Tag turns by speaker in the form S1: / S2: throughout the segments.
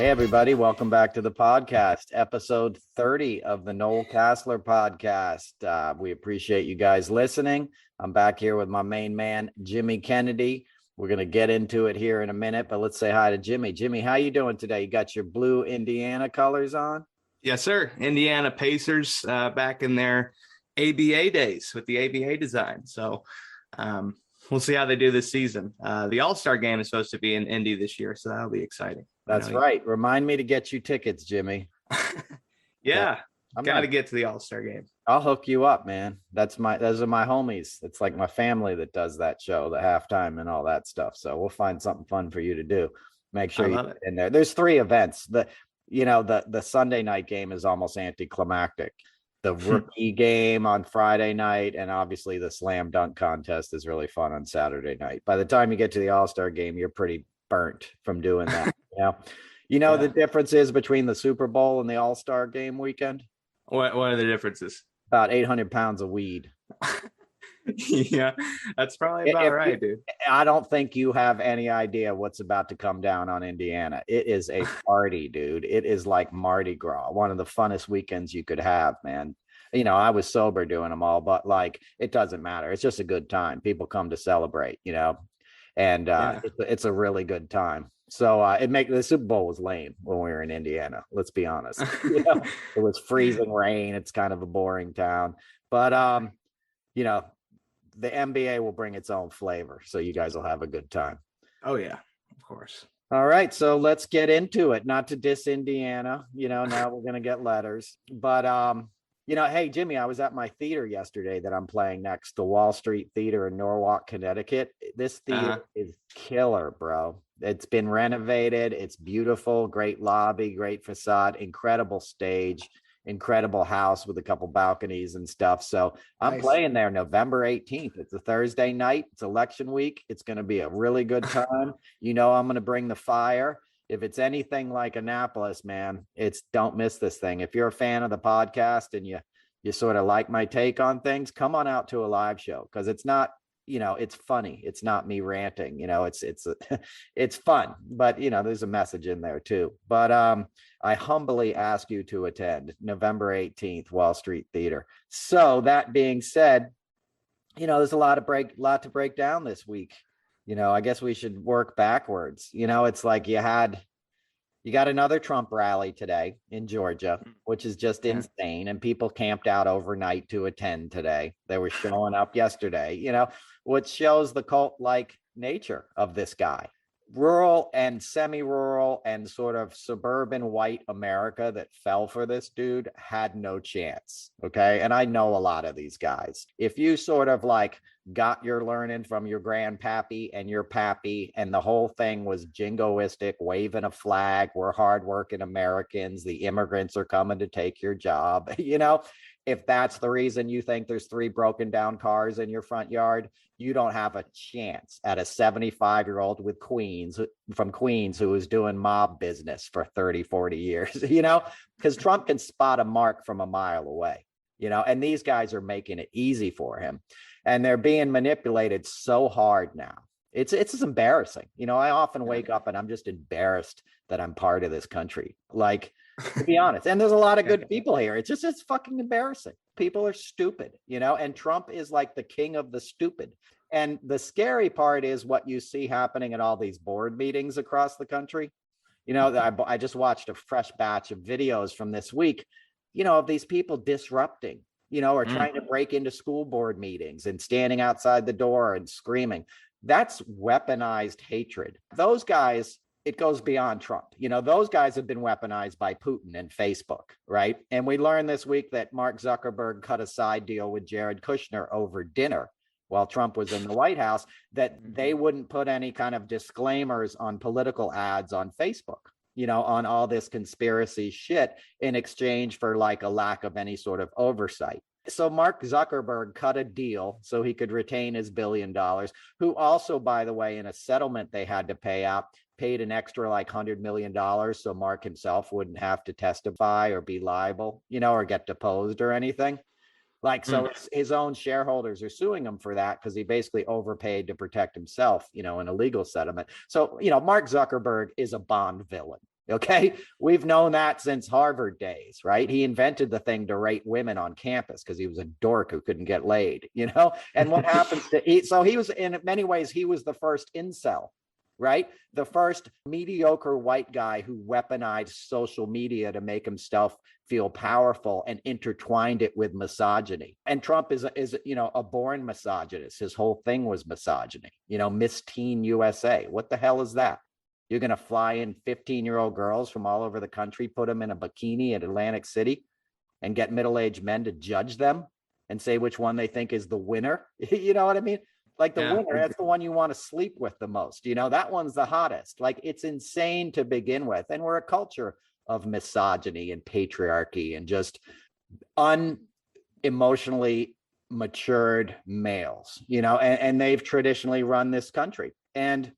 S1: Hey, everybody. Welcome back to the podcast, episode 30 of the Noel Casler podcast. We appreciate you guys listening. I'm back here with my main man, Jimmy Kennedy. We're going to get into it here in a minute, but let's say hi to Jimmy. Jimmy, how you doing today? You got your blue Indiana colors on?
S2: Yes, sir. Indiana Pacers back in their ABA days with the ABA design. So we'll see how they do this season. The All-Star game is supposed to be in Indy this year, so that'll be exciting.
S1: That's right. Remind me to get you tickets, Jimmy.
S2: Yeah, got to get to the All-Star game.
S1: I'll hook you up, man. Those are my homies. It's like my family that does that show, the halftime and all that stuff. So we'll find something fun for you to do. Make sure you get in there. There's 3 events. The Sunday night game is almost anticlimactic. The rookie game on Friday night, and obviously the slam dunk contest is really fun on Saturday night. By the time you get to the All-Star game, you're pretty burnt from doing that. The difference is between the Super Bowl and the All-Star game weekend.
S2: What are the differences?
S1: About 800 pounds of weed.
S2: Yeah, that's probably about right, dude.
S1: I don't think you have any idea what's about to come down on Indiana. It is a party, dude. It is like Mardi Gras, one of the funnest weekends you could have, man. I was sober doing them all, but it doesn't matter. It's just a good time. People come to celebrate, and it's a really good time. So the Super Bowl was lame when we were in Indiana. Let's be honest. It was freezing rain. It's kind of a boring town, but the NBA will bring its own flavor. So you guys will have a good time.
S2: Oh yeah, of course.
S1: All right. So let's get into it. Not to diss Indiana, now we're going to get letters, but hey, Jimmy, I was at my theater yesterday that I'm playing next, the Wall Street Theater in Norwalk, Connecticut. This theater is killer, bro. It's been renovated. It's beautiful, great lobby, great facade, incredible stage, incredible house with a couple balconies and stuff. So I'm playing there November 18th. It's a Thursday night. It's election week. It's going to be a really good time. I'm going to bring the fire. If it's anything like Annapolis, man, don't miss this thing. If you're a fan of the podcast and you sort of like my take on things, come on out to a live show, because it's not, it's funny. It's not me ranting, it's fun, but there's a message in there too. But I humbly ask you to attend November 18th, Wall Street Theater. So that being said, there's a lot to break down this week. I guess we should work backwards. It's like you got another Trump rally today in Georgia, which is just insane. And people camped out overnight to attend today. They were showing up yesterday, which shows the cult-like nature of this guy. Rural and semi-rural and sort of suburban white America that fell for this dude had no chance. Okay. And I know a lot of these guys. If you sort of got your learning from your grandpappy and your pappy, and the whole thing was jingoistic, waving a flag, we're hardworking Americans, the immigrants are coming to take your job, if that's the reason you think there's 3 broken down cars in your front yard, you don't have a chance at a 75-year-old from Queens who was doing mob business for 30, 40 years, because Trump can spot a mark from a mile away, and these guys are making it easy for him, and they're being manipulated so hard now. It's embarrassing. I often wake up and I'm just embarrassed that I'm part of this country. To be honest, and there's a lot of good people here. It's fucking embarrassing. People are stupid, and Trump is like the king of the stupid. And the scary part is what you see happening at all these board meetings across the country. I just watched a fresh batch of videos from this week, of these people disrupting, or trying to break into school board meetings and standing outside the door and screaming. That's weaponized hatred. Those guys, it goes beyond Trump. Those guys have been weaponized by Putin and Facebook, right? And we learned this week that Mark Zuckerberg cut a side deal with Jared Kushner over dinner while Trump was in the White House, that they wouldn't put any kind of disclaimers on political ads on Facebook, on all this conspiracy shit, in exchange for a lack of any sort of oversight. So Mark Zuckerberg cut a deal so he could retain his $1 billion, who also, by the way, in a settlement they had to pay out, paid an extra $100 million so Mark himself wouldn't have to testify or be liable, or get deposed or anything. So his own shareholders are suing him for that because he basically overpaid to protect himself, in a legal settlement. So, Mark Zuckerberg is a Bond villain. Okay. We've known that since Harvard days, right? He invented the thing to rate women on campus because he was a dork who couldn't get laid, And what happens so he was, in many ways, he was the first incel, right? The first mediocre white guy who weaponized social media to make himself feel powerful and intertwined it with misogyny. And Trump is a born misogynist. His whole thing was misogyny, Miss Teen USA. What the hell is that? You're going to fly in 15-year-old girls from all over the country, put them in a bikini at Atlantic City, and get middle-aged men to judge them and say which one they think is the winner. You know what I mean? Like the winner, that's the one you want to sleep with the most. That one's the hottest. Like, it's insane to begin with. And we're a culture of misogyny and patriarchy and just unemotionally matured males, and they've traditionally run this country. And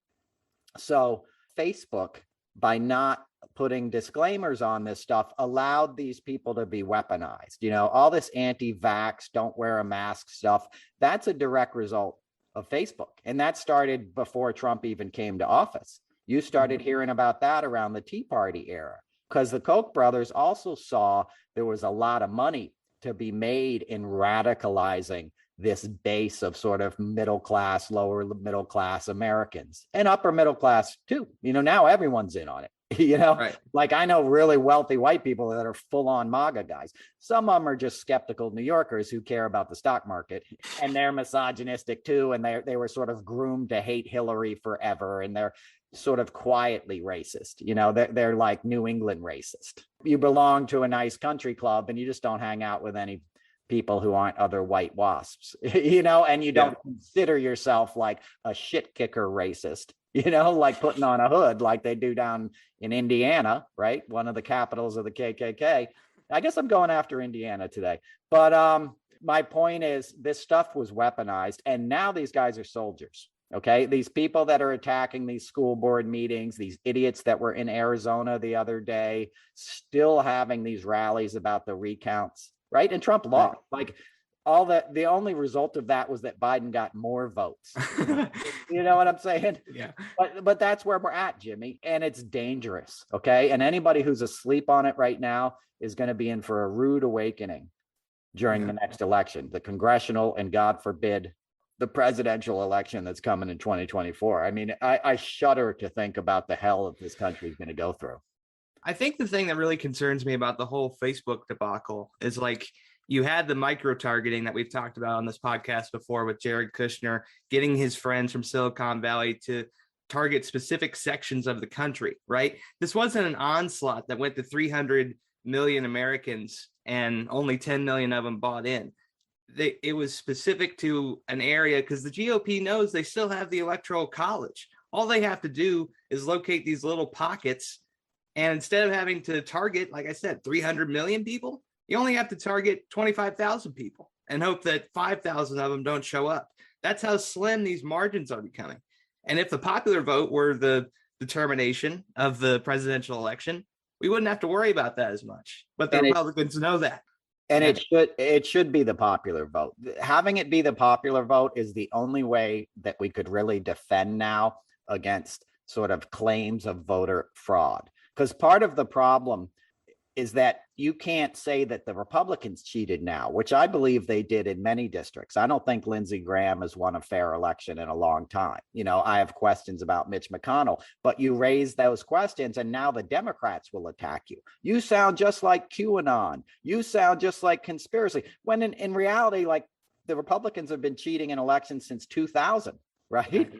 S1: so Facebook, by putting disclaimers on this stuff, allowed these people to be weaponized. All this anti-vax, don't wear a mask stuff, that's a direct result of Facebook. And that started before Trump even came to office. You started hearing about that around the Tea Party era, because the Koch brothers also saw there was a lot of money to be made in radicalizing this base of sort of middle class, lower middle class Americans, and upper middle class too. Now everyone's in on it.
S2: Right.
S1: Like, I know really wealthy white people that are full on MAGA guys. Some of them are just skeptical New Yorkers who care about the stock market, and they're misogynistic too. And they were sort of groomed to hate Hillary forever. And they're sort of quietly racist. They're like New England racist. You belong to a nice country club and you just don't hang out with any people who aren't other white wasps, and you don't consider yourself like a shit kicker racist, like putting on a hood like they do down in Indiana, right? One of the capitals of the KKK. I guess I'm going after Indiana today. But my point is, this stuff was weaponized, and now these guys are soldiers. Okay. These people that are attacking these school board meetings, these idiots that were in Arizona the other day, still having these rallies about the recounts. Right. And Trump lost. Like, the only result of that was that Biden got more votes. You know what I'm saying?
S2: Yeah.
S1: But that's where we're at, Jimmy. And it's dangerous. Okay. And anybody who's asleep on it right now is going to be in for a rude awakening during the next election, the congressional, and God forbid, the presidential election that's coming in 2024. I mean, I shudder to think about the hell that this country is going to go through.
S2: I think the thing that really concerns me about the whole Facebook debacle is, like, you had the micro targeting that we've talked about on this podcast before with Jared Kushner getting his friends from Silicon Valley to target specific sections of the country, right? This wasn't an onslaught that went to 300 million Americans and only 10 million of them bought in. It was specific to an area because the GOP knows they still have the Electoral College. All they have to do is locate these little pockets. And instead of having to target, like I said, 300 million people, you only have to target 25,000 people and hope that 5,000 of them don't show up. That's how slim these margins are becoming. And if the popular vote were the determination of the presidential election, we wouldn't have to worry about that as much. But the Republicans know that.
S1: And it should be the popular vote. Having it be the popular vote is the only way that we could really defend now against sort of claims of voter fraud. Because part of the problem is that you can't say that the Republicans cheated now, which I believe they did in many districts. I don't think Lindsey Graham has won a fair election in a long time. I have questions about Mitch McConnell, but you raise those questions and now the Democrats will attack you. You sound just like QAnon. You sound just like conspiracy. When in reality, like, the Republicans have been cheating in elections since 2000, right?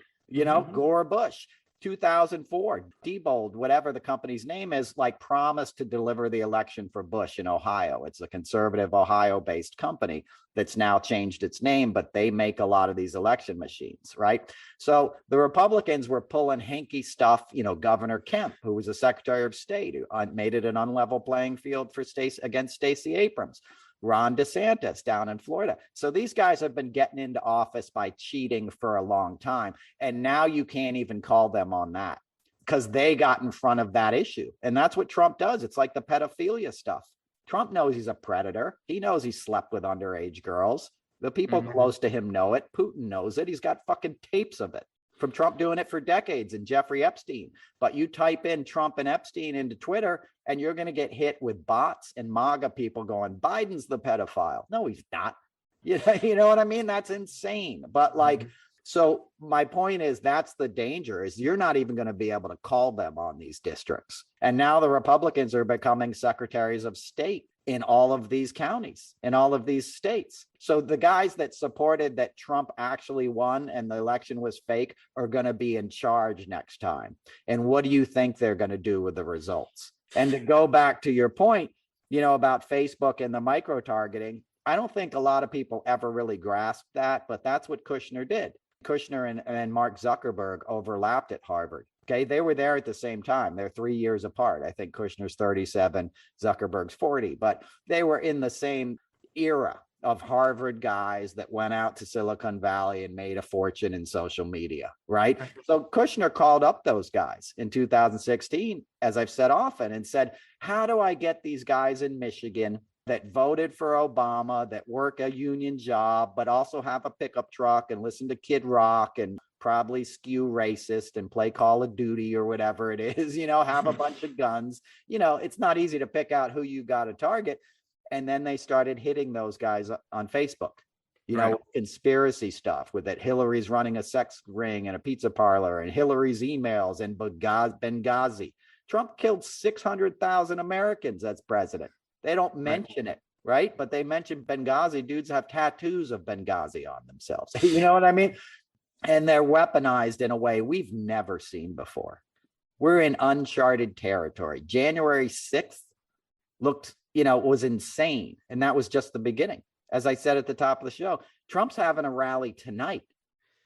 S1: Gore, Bush. 2004, Diebold, whatever the company's name is, like, promised to deliver the election for Bush in Ohio. It's a conservative Ohio-based company that's now changed its name, but they make a lot of these election machines, right? So the Republicans were pulling hinky stuff. Governor Kemp, who was a Secretary of State, who made it an unlevel playing field for against Stacey Abrams. Ron DeSantis down in Florida. So these guys have been getting into office by cheating for a long time. And now you can't even call them on that because they got in front of that issue. And that's what Trump does. It's like the pedophilia stuff. Trump knows he's a predator. He knows he slept with underage girls. The people close to him know it. Putin knows it. He's got fucking tapes of it. from Trump doing it for decades and Jeffrey Epstein. But you type in Trump and Epstein into Twitter and you're going to get hit with bots and MAGA people going, Biden's the pedophile. No, he's not. You know what I mean? That's insane. But like, so my point is, that's the danger, is you're not even going to be able to call them on these districts. And now the Republicans are becoming secretaries of state in all of these counties, in all of these states. So the guys that supported that Trump actually won and the election was fake are going to be in charge next time. And what do you think they're going to do with the results? And to go back to your point, you know, about Facebook and the micro targeting, I don't think a lot of people ever really grasped that, but that's what Kushner did. Kushner and Mark Zuckerberg overlapped at Harvard. Okay, they were there at the same time. They're 3 years apart. I think Kushner's 37, Zuckerberg's 40, but they were in the same era of Harvard guys that went out to Silicon Valley and made a fortune in social media, right? So Kushner called up those guys in 2016, as I've said often, and said, how do I get these guys in Michigan that voted for Obama, that work a union job, but also have a pickup truck and listen to Kid Rock and probably skew racist and play Call of Duty or whatever it is, you know, have a bunch of guns. You know, it's not easy to pick out who you got to target. And then they started hitting those guys on Facebook, you know, conspiracy stuff with that Hillary's running a sex ring and a pizza parlor and Hillary's emails and Benghazi. Trump killed 600,000 Americans as president. They don't mention it, right? But they mention Benghazi. Dudes have tattoos of Benghazi on themselves. You know what I mean? And they're weaponized in a way we've never seen before. We're in uncharted territory. January 6th looked, you know, was insane. And that was just the beginning. As I said at the top of the show, Trump's having a rally tonight.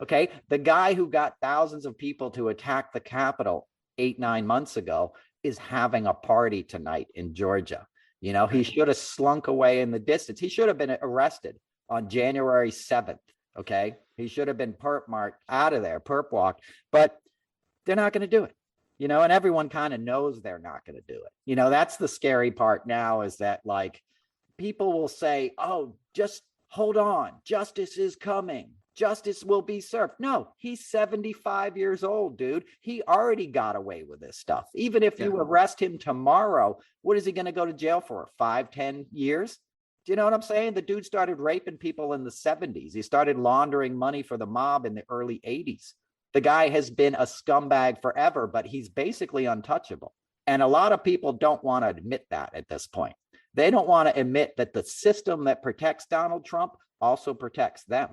S1: Okay. The guy who got thousands of people to attack the Capitol 8-9 months ago is having a party tonight in Georgia. You know, he should have slunk away in the distance. He should have been arrested on January 7th. Okay. He should have been perp marked out of there, perp walked, but they're not going to do it, you know, and everyone kind of knows they're not going to do it. You know, that's the scary part now, is that like people will say, oh, just hold on. Justice is coming. Justice will be served. No, he's 75 years old, dude. He already got away with this stuff. Even if you arrest him tomorrow, what is he going to go to jail for? 5-10 years? Do you know what I'm saying? The dude started raping people in the 70s. He started laundering money for the mob in the early 80s. The guy has been a scumbag forever, but he's basically untouchable. And a lot of people don't want to admit that at this point. They don't want to admit that the system that protects Donald Trump also protects them.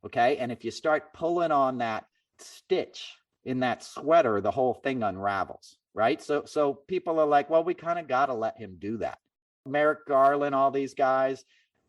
S1: Okay. And if you start pulling on that stitch in that sweater, the whole thing unravels. Right. So people are like, well, we kind of got to let him do that. Merrick Garland, all these guys,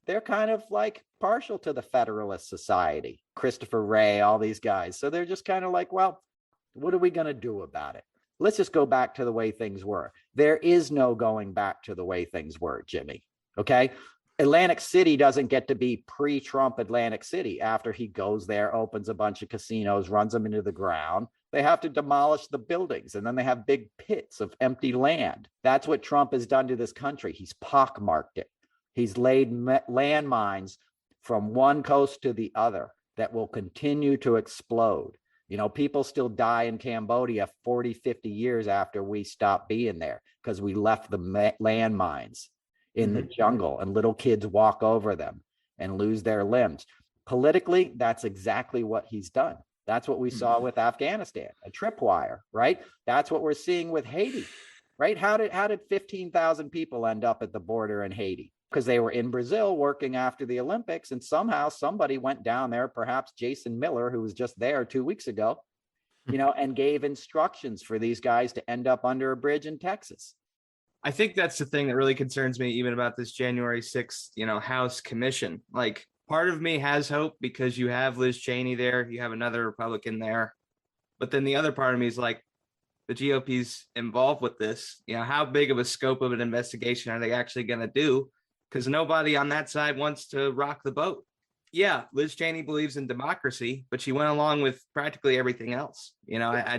S1: they're kind of like partial to the Federalist Society, Christopher Wray, all these guys. So they're just kind of like, well, what are we going to do about it? Let's just go back to the way things were. There is no going back to the way things were, Jimmy. Okay. Atlantic City doesn't get to be pre-Trump Atlantic City. After he goes there, opens a bunch of casinos, runs them into the ground, they have to demolish the buildings, and then they have big pits of empty land. That's what Trump has done to this country. He's pockmarked it. He's laid landmines from one coast to the other that will continue to explode. You know, people still die in Cambodia 40, 50 years after we stopped being there because we left the landmines in the jungle, and little kids walk over them and lose their limbs. Politically, that's exactly what he's done. That's what we saw with Afghanistan, a tripwire, right? That's what we're seeing with Haiti, right? How did 15,000 people end up at the border in Haiti? Because they were in Brazil working after the Olympics, and somehow somebody went down there, perhaps Jason Miller, who was just there 2 weeks ago, you know, and gave instructions for these guys to end up under a bridge in Texas.
S2: I think that's the thing that really concerns me, even about this January 6th, you know, House commission. Like, part of me has hope because you have Liz Cheney there, you have another Republican there. But then the other part of me is like, the GOP's involved with this. You know, how big of a scope of an investigation are they actually going to do? Because nobody on that side wants to rock the boat. Yeah, Liz Cheney believes in democracy, but she went along with practically everything else. You know, I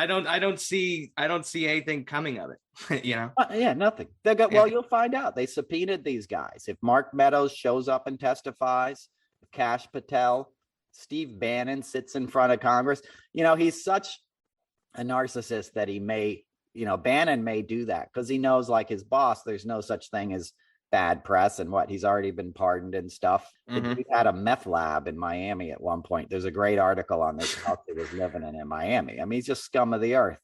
S2: don't see anything coming of it. You know?
S1: Yeah, nothing. Well, you'll find out. They subpoenaed these guys. If Mark Meadows shows up and testifies, if Kash Patel, Steve Bannon sits in front of Congress. He's such a narcissist that Bannon may do that because he knows, like his boss, there's no such thing as bad press and he's already been pardoned and stuff. The dude had a meth lab in Miami at one point. There's a great article on this house he was living in Miami. I mean, he's just scum of the earth.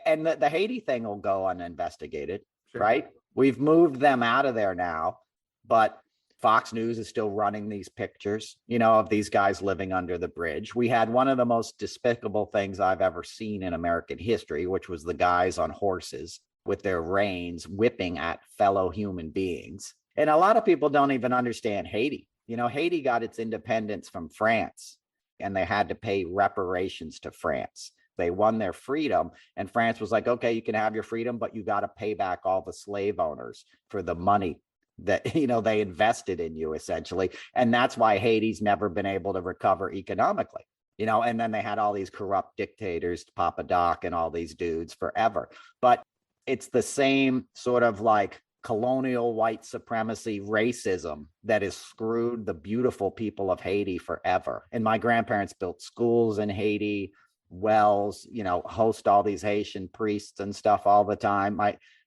S1: And the Haiti thing will go uninvestigated, right? We've moved them out of there now, but Fox News is still running these pictures, of these guys living under the bridge. We had one of the most despicable things I've ever seen in American history, which was the guys on horses with their reins whipping at fellow human beings. And a lot of people don't even understand Haiti. Haiti got its independence from France, and they had to pay reparations to France. They won their freedom, and France was like, okay, you can have your freedom, but you got to pay back all the slave owners for the money that they invested in you, essentially. And that's why Haiti's never been able to recover economically, and then they had all these corrupt dictators, Papa Doc and all these dudes forever. But it's the same sort of like colonial white supremacy racism that has screwed the beautiful people of Haiti forever. And my grandparents built schools in Haiti, wells, host all these Haitian priests and stuff all the time.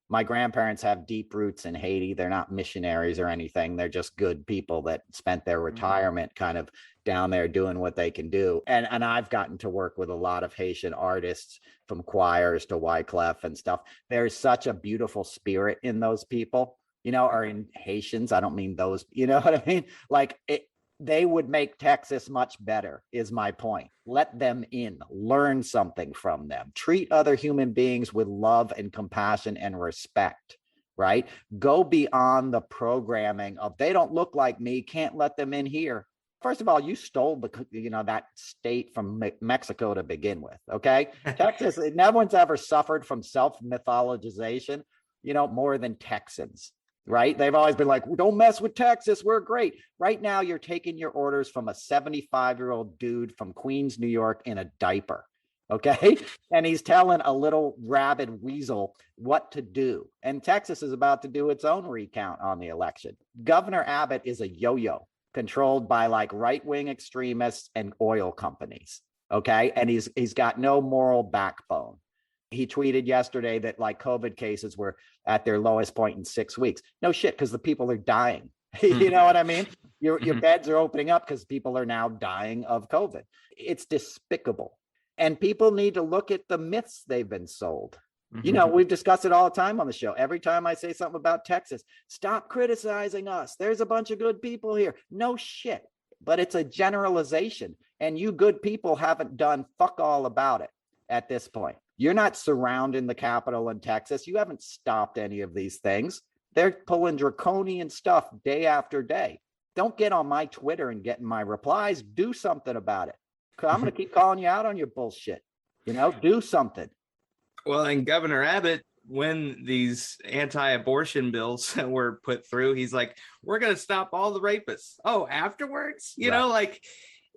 S1: My grandparents have deep roots in Haiti. They're not missionaries or anything. They're just good people that spent their retirement kind of down there doing what they can do. And I've gotten to work with a lot of Haitian artists, from choirs to Wyclef and stuff. There's such a beautiful spirit in those people, or in Haitians. I don't mean those, you know what I mean? Like they would make Texas much better, is my point. Let them in, learn something from them, treat other human beings with love and compassion and respect, right? Go beyond the programming of they don't look like me, can't let them in here. First of all, you stole that state from Mexico to begin with, okay? Texas, no one's ever suffered from self-mythologization, more than Texans. Right? They've always been like, don't mess with Texas. We're great. Right now, you're taking your orders from a 75-year-old dude from Queens, New York in a diaper. Okay. And he's telling a little rabid weasel what to do. And Texas is about to do its own recount on the election. Governor Abbott is a yo-yo controlled by like right-wing extremists and oil companies. Okay. And he's got no moral backbone. He tweeted yesterday that like COVID cases were at their lowest point in 6 weeks. No shit, because the people are dying. You know what I mean? Your beds are opening up because people are now dying of COVID. It's despicable. And people need to look at the myths they've been sold. We've discussed it all the time on the show. Every time I say something about Texas, stop criticizing us. There's a bunch of good people here. No shit. But it's a generalization. And you good people haven't done fuck all about it at this point. You're not surrounding the Capitol in Texas. You haven't stopped any of these things. They're pulling draconian stuff day after day. Don't get on my Twitter and get in my replies. Do something about it. I'm going to keep calling you out on your bullshit. Do something.
S2: Well, and Governor Abbott, when these anti-abortion bills were put through, he's like, we're going to stop all the rapists. Oh, afterwards?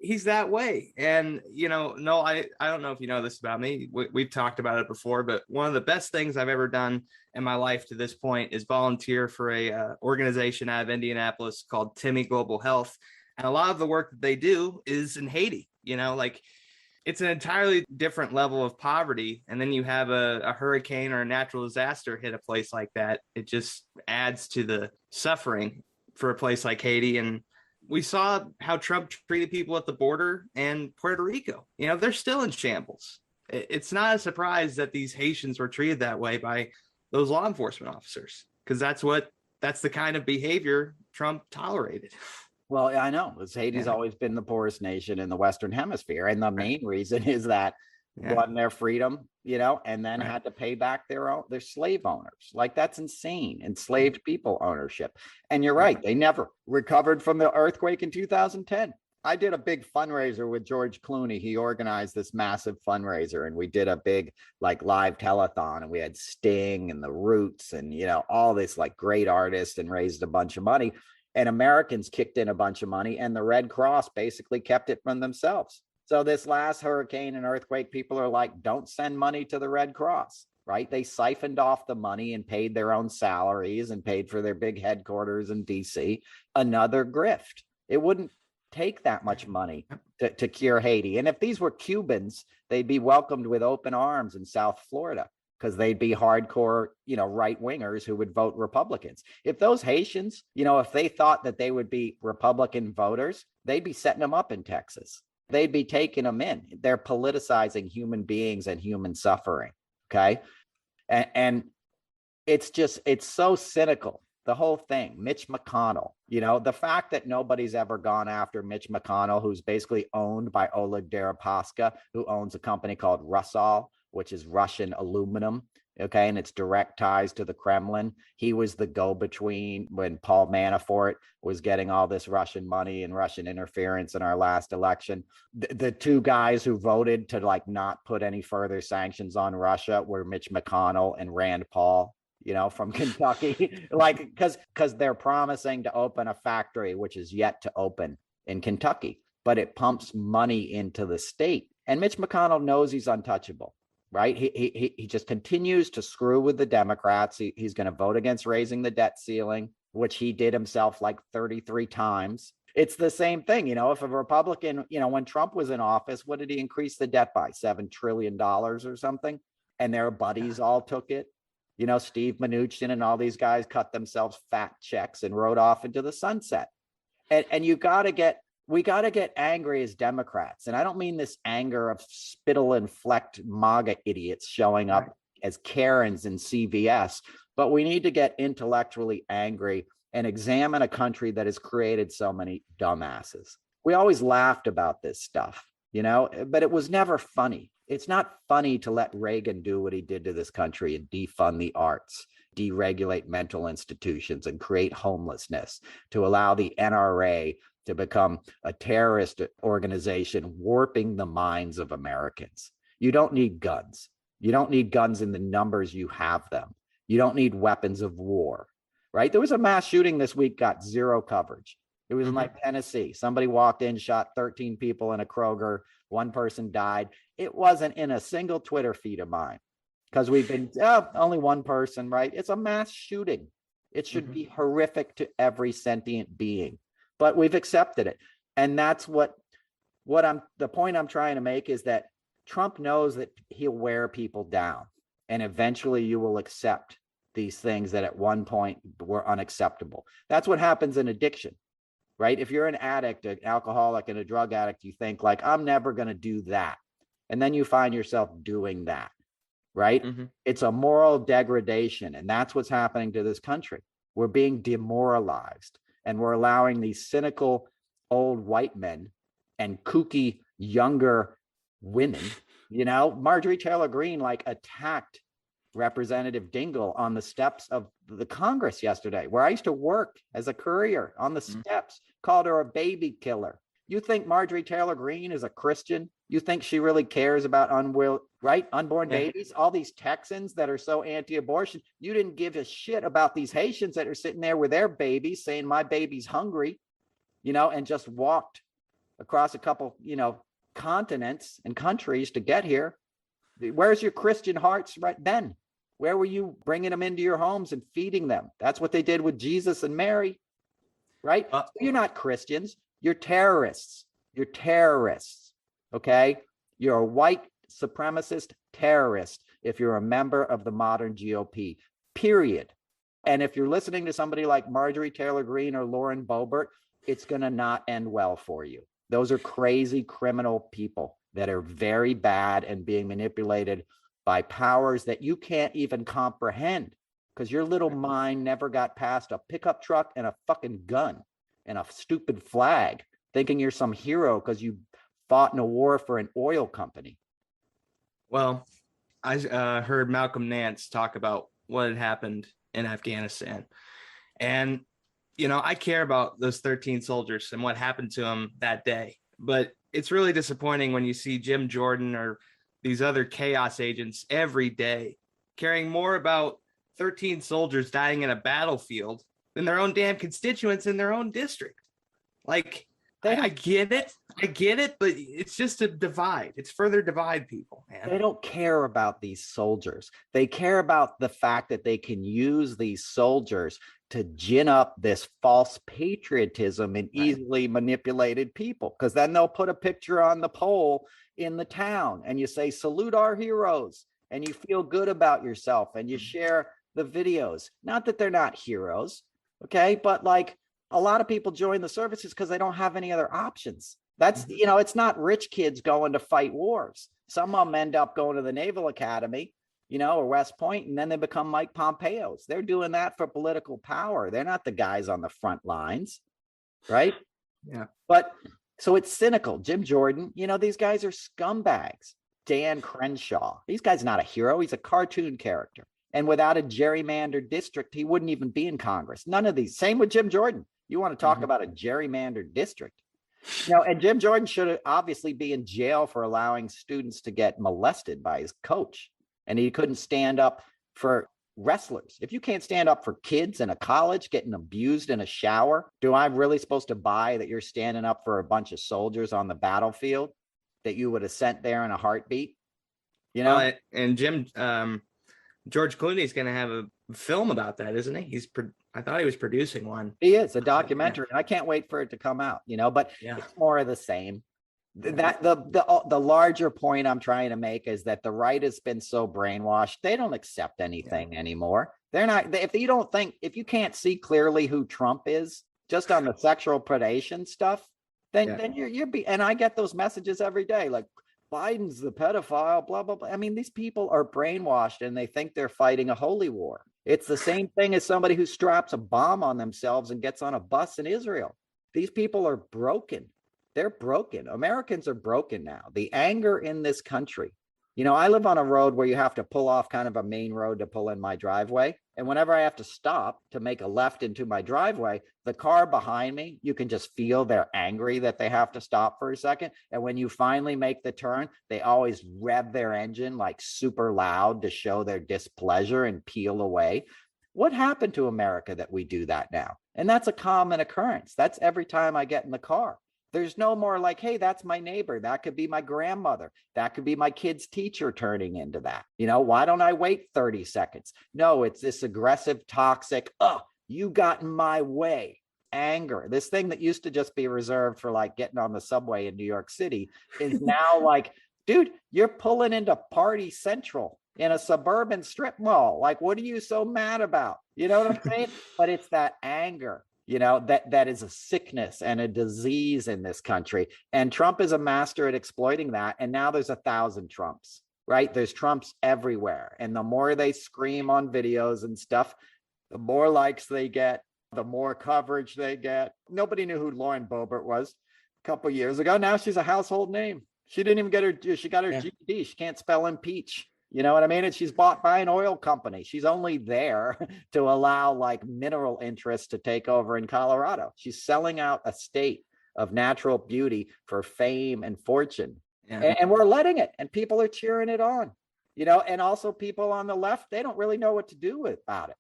S2: He's that way. And, no, I don't know if you know this about me. We've talked about it before, but one of the best things I've ever done in my life to this point is volunteer for a organization out of Indianapolis called Timmy Global Health. And a lot of the work that they do is in Haiti. It's an entirely different level of poverty. And then you have a hurricane or a natural disaster hit a place like that. It just adds to the suffering for a place like Haiti. And we saw how Trump treated people at the border and Puerto Rico. They're still in shambles. It's not a surprise that these Haitians were treated that way by those law enforcement officers, because that's the kind of behavior Trump tolerated.
S1: Well, I know, because Haiti's always been the poorest nation in the Western Hemisphere. And the main reason is that won their freedom, and then had to pay back their slave owners. Like, that's insane. Enslaved people ownership. And you're right. They never recovered from the earthquake in 2010. I did a big fundraiser with George Clooney. He organized this massive fundraiser, and we did a big like live telethon, and we had Sting and the Roots and, all this like great artists, and raised a bunch of money. And Americans kicked in a bunch of money, and the Red Cross basically kept it from themselves. So this last hurricane and earthquake, people are like, don't send money to the Red Cross, right? They siphoned off the money and paid their own salaries and paid for their big headquarters in DC. Another grift. It wouldn't take that much money to cure Haiti. And if these were Cubans, they'd be welcomed with open arms in South Florida, because they'd be hardcore, right wingers who would vote Republicans. If those Haitians, if they thought that they would be Republican voters, they'd be setting them up in Texas. They'd be taking them in. They're politicizing human beings and human suffering. Okay. And it's so cynical, the whole thing. Mitch McConnell, the fact that nobody's ever gone after Mitch McConnell, who's basically owned by Oleg Deripaska, who owns a company called Rusal, which is Russian aluminum. Okay. And it's direct ties to the Kremlin. He was the go-between when Paul Manafort was getting all this Russian money and Russian interference in our last election. The two guys who voted to not put any further sanctions on Russia were Mitch McConnell and Rand Paul, from Kentucky, because they're promising to open a factory, which is yet to open in Kentucky, but it pumps money into the state. And Mitch McConnell knows he's untouchable. Right. He just continues to screw with the Democrats. He's going to vote against raising the debt ceiling, which he did himself 33 times. It's the same thing. If a Republican, when Trump was in office, what did he increase the debt by? $7 trillion or something. And their buddies all took it. Steve Mnuchin and all these guys cut themselves fat checks and rode off into the sunset. And we got to get angry as Democrats. And I don't mean this anger of spittle and flecked MAGA idiots showing up as Karens in CVS, but we need to get intellectually angry and examine a country that has created so many dumbasses. We always laughed about this stuff, but it was never funny. It's not funny to let Reagan do what he did to this country and defund the arts, deregulate mental institutions, and create homelessness, to allow the NRA to become a terrorist organization, warping the minds of Americans. You don't need guns. You don't need guns in the numbers you have them. You don't need weapons of war, right? There was a mass shooting this week, got zero coverage. It was in Tennessee. Somebody walked in, shot 13 people in a Kroger. One person died. It wasn't in a single Twitter feed of mine, because we've been only one person, right? It's a mass shooting. It should be horrific to every sentient being. But we've accepted it. And that's the point I'm trying to make is that Trump knows that he'll wear people down. And eventually you will accept these things that at one point were unacceptable. That's what happens in addiction, right? If you're an addict, an alcoholic, and a drug addict, you think I'm never going to do that. And then you find yourself doing that, right? It's a moral degradation. And that's what's happening to this country. We're being demoralized. And we're allowing these cynical old white men and kooky younger women, Marjorie Taylor Greene attacked Representative Dingell on the steps of the Congress yesterday, where I used to work as a courier on the steps, called her a baby killer. You think Marjorie Taylor Greene is a Christian? You think she really cares about unborn babies? All these Texans that are so anti-abortion, you didn't give a shit about these Haitians that are sitting there with their babies saying, my baby's hungry, and just walked across a couple, continents and countries to get here. Where's your Christian hearts right then? Where were you bringing them into your homes and feeding them? That's what they did with Jesus and Mary, right? You're not Christians. You're terrorists. You're terrorists. Okay. You're a white supremacist terrorist if you're a member of the modern GOP, period. And if you're listening to somebody like Marjorie Taylor Greene or Lauren Boebert, it's going to not end well for you. Those are crazy criminal people that are very bad and being manipulated by powers that you can't even comprehend, because your little mind never got past a pickup truck and a fucking gun and a stupid flag, thinking you're some hero because you fought in a war for an oil company.
S2: Well, I heard Malcolm Nance talk about what had happened in Afghanistan. And, I care about those 13 soldiers and what happened to them that day. But it's really disappointing when you see Jim Jordan or these other chaos agents every day caring more about 13 soldiers dying in a battlefield than their own damn constituents in their own district. I get it, but it's just a divide. It's further divide people, man.
S1: They don't care about these soldiers. They care about the fact that they can use these soldiers to gin up this false patriotism in easily manipulated people, because then they'll put a picture on the pole in the town and you say, salute our heroes, and you feel good about yourself and you share the videos. Not that they're not heroes, okay, but like a lot of people join the services because they don't have any other options. That's, you know, it's not rich kids going to fight wars. Some of them end up going to the Naval Academy, you know, or West Point, and then they become Mike Pompeos. They're doing that for political power. They're not the guys on the front lines, right?
S2: Yeah.
S1: But so it's cynical. Jim Jordan, you know, these guys are scumbags. Dan Crenshaw, these guys not a hero. He's a cartoon character. And without a gerrymandered district, he wouldn't even be in Congress. None of these. Same with Jim Jordan. You want to talk about a gerrymandered district? You know, and Jim Jordan should obviously be in jail for allowing students to get molested by his coach. And he couldn't stand up for wrestlers. If you can't stand up for kids in a college getting abused in a shower, do I really supposed to buy that you're standing up for a bunch of soldiers on the battlefield that you would have sent there in a heartbeat? You know,
S2: and George Clooney's going to have a film about that, isn't he? I thought he was producing one.
S1: He is a documentary, and I can't wait for it to come out. You know, but it's more of the same. That the larger point I'm trying to make is that the right has been so brainwashed, they don't accept anything anymore. They're not. If you can't see clearly who Trump is just on the sexual predation stuff, then you're and I get those messages every day, like Biden's the pedophile, blah blah blah. I mean, these people are brainwashed and they think they're fighting a holy war. It's the same thing as somebody who straps a bomb on themselves and gets on a bus in Israel. These people are broken. They're broken. Americans are broken now. The anger in this country. You know, I live on a road where you have to pull off kind of a main road to pull in my driveway. And whenever I have to stop to make a left into my driveway, the car behind me, you can just feel they're angry that they have to stop for a second. And when you finally make the turn, they always rev their engine like super loud to show their displeasure and peel away. What happened to America that we do that now? And that's a common occurrence. That's every time I get in the car. There's no more like, hey, that's my neighbor. That could be my grandmother. That could be my kid's teacher turning into that. You know, why don't I wait 30 seconds? No, it's this aggressive, toxic, you got in my way. Anger. This thing that used to just be reserved for like getting on the subway in New York City is now like, dude, you're pulling into Party Central in a suburban strip mall. Like, what are you so mad about? You know what I'm saying? But it's that anger. You know, that is a sickness and a disease in this country. And Trump is a master at exploiting that. And now there's 1,000 Trumps, right? There's Trumps everywhere. And the more they scream on videos and stuff, the more likes they get, the more coverage they get. Nobody knew who Lauren Boebert was a couple years ago. Now she's a household name. She didn't even she got her GED. She can't spell impeach. You know what I mean? And she's bought by an oil company. She's only there to allow like mineral interests to take over in Colorado. She's selling out a state of natural beauty for fame and fortune. And we're letting it, and people are cheering it on, you know, and also people on the left, they don't really know what to do about it.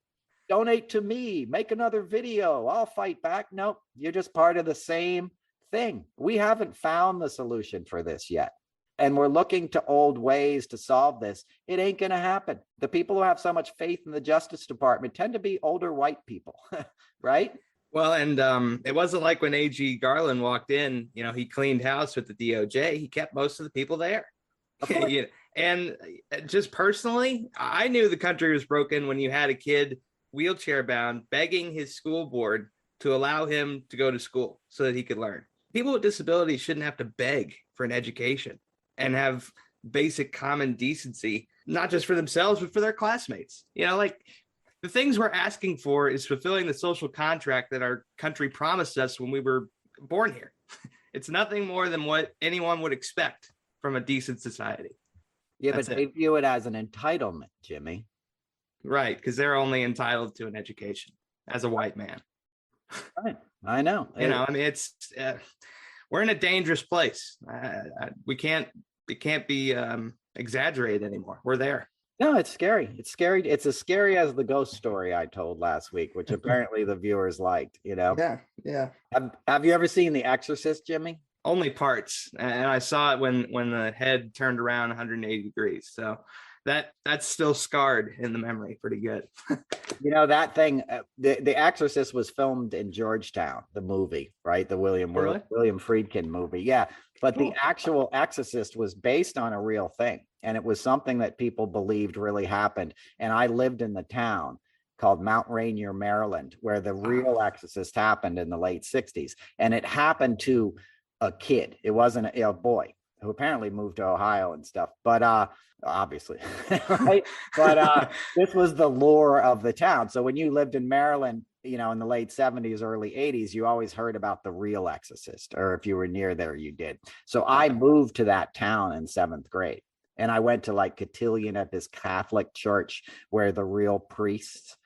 S1: Donate to me, make another video, I'll fight back. Nope, you're just part of the same thing. We haven't found the solution for this yet. And we're looking to old ways to solve this. It ain't going to happen. The people who have so much faith in the Justice Department tend to be older white people, right?
S2: Well, and it wasn't like when A.G. Garland walked in, you know, he cleaned house with the DOJ. He kept most of the people there. You know, and just personally, I knew the country was broken when you had a kid wheelchair bound begging his school board to allow him to go to school so that he could learn. People with disabilities shouldn't have to beg for an education and have basic common decency, not just for themselves, but for their classmates. You know, like the things we're asking for is fulfilling the social contract that our country promised us when we were born here. It's nothing more than what anyone would expect from a decent society.
S1: Yeah, but they view it as an entitlement, Jimmy.
S2: Right, because they're only entitled to an education as a white man.
S1: Right, I know.
S2: You know, I mean, it's we're in a dangerous place. It can't be exaggerated anymore. We're there.
S1: No, it's scary. It's scary. It's as scary as the ghost story I told last week, which apparently the viewers liked, you know?
S2: Yeah.
S1: Have you ever seen The Exorcist, Jimmy?
S2: Only parts. And I saw it when the head turned around 180 degrees. So that's still scarred in the memory pretty good.
S1: That thing, the Exorcist was filmed in Georgetown, the movie, right? The William Friedkin movie. Yeah. But the actual Exorcist was based on a real thing. And it was something that people believed really happened. And I lived in the town called Mount Rainier, Maryland, where the real Exorcist happened in the late 60s. And it happened to a kid. It wasn't a boy who apparently moved to Ohio and stuff. But obviously, right? But this was the lore of the town. So when you lived in Maryland, in the late 70s, early 80s, you always heard about the real Exorcist, or if you were near there, you did. So I moved to that town in 7th grade, and I went to like cotillion at this Catholic church where the real priests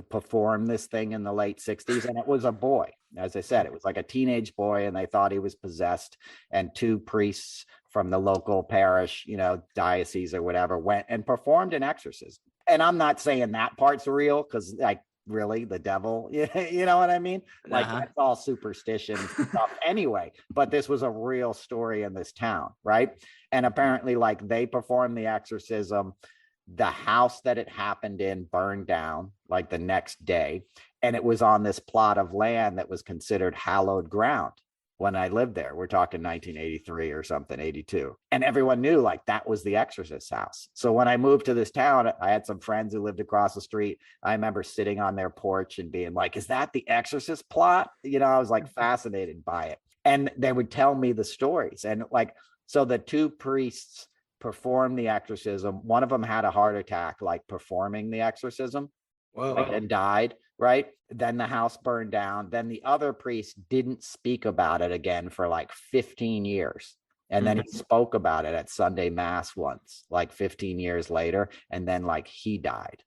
S1: performed this thing in the late 60s. And it was a boy. As I said, it was like a teenage boy, and they thought he was possessed, and 2 priests from the local parish, diocese or whatever, went and performed an exorcism. And I'm not saying that part's real, because like, really, the devil, you know what I mean? Like that's all superstition stuff anyway. But this was a real story in this town, right? And apparently, like, they performed the exorcism. The house that it happened in burned down like the next day. And it was on this plot of land that was considered hallowed ground when I lived there. We're talking 1983 or something, 82. And everyone knew like that was the Exorcist house. So when I moved to this town, I had some friends who lived across the street. I remember sitting on their porch and being like, is that the Exorcist plot? I was like fascinated by it. And they would tell me the stories. And like, so the 2 priests performed the exorcism. One of them had a heart attack, like performing the exorcism. And died, right? Then the house burned down. Then the other priest didn't speak about it again for like 15 years. And then he spoke about it at Sunday Mass once, like 15 years later. And then like he died,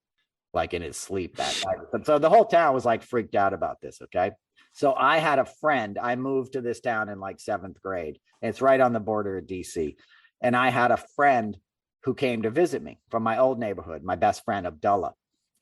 S1: like in his sleep that night. So the whole town was like freaked out about this, okay? So I had a friend. I moved to this town in like 7th grade. It's right on the border of DC. And I had a friend who came to visit me from my old neighborhood, my best friend, Abdullah.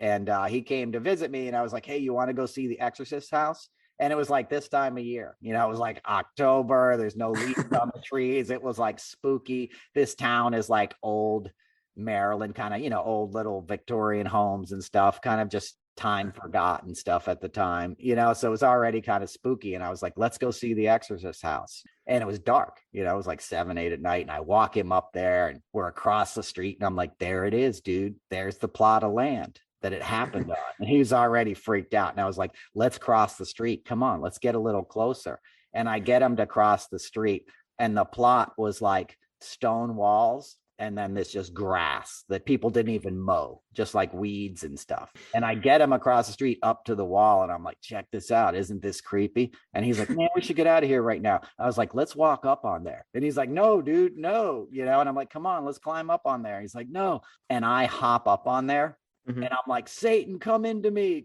S1: And he came to visit me, and I was like, hey, you want to go see the Exorcist house? And it was like this time of year, it was like October. There's no leaves on the trees. It was like spooky. This town is like old Maryland, kind of, old little Victorian homes and stuff, kind of just time forgotten stuff at the time, so it was already kind of spooky. And I was like, let's go see the Exorcist house. And it was dark, it was like 7, 8 at night. And I walk him up there, and we're across the street, and I'm like, there it is, dude. There's the plot of land that it happened on. And he was already freaked out. And I was like, let's cross the street. Come on, let's get a little closer. And I get him to cross the street. And the plot was like stone walls, and then this just grass that people didn't even mow, just like weeds and stuff. And I get him across the street up to the wall, and I'm like, check this out. Isn't this creepy? And he's like, man, we should get out of here right now. I was like, let's walk up on there. And he's like, no, dude, no. And I'm like, come on, let's climb up on there. He's like, no. And I hop up on there. And I'm like, Satan, come into me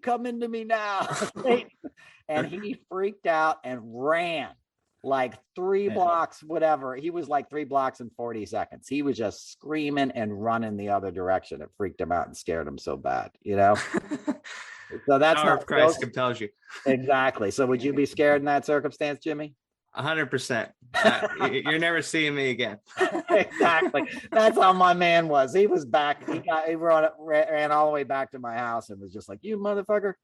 S1: now. And he freaked out and ran like 3 blocks, whatever. He was like 3 blocks in 40 seconds. He was just screaming and running the other direction. It freaked him out and scared him so bad, So that's
S2: Power of Christ compels you.
S1: Exactly. So would you be scared in that circumstance, Jimmy?
S2: 100%. You're never seeing me again.
S1: Exactly. That's how my man was. He was back. He ran all the way back to my house and was just like, you motherfucker.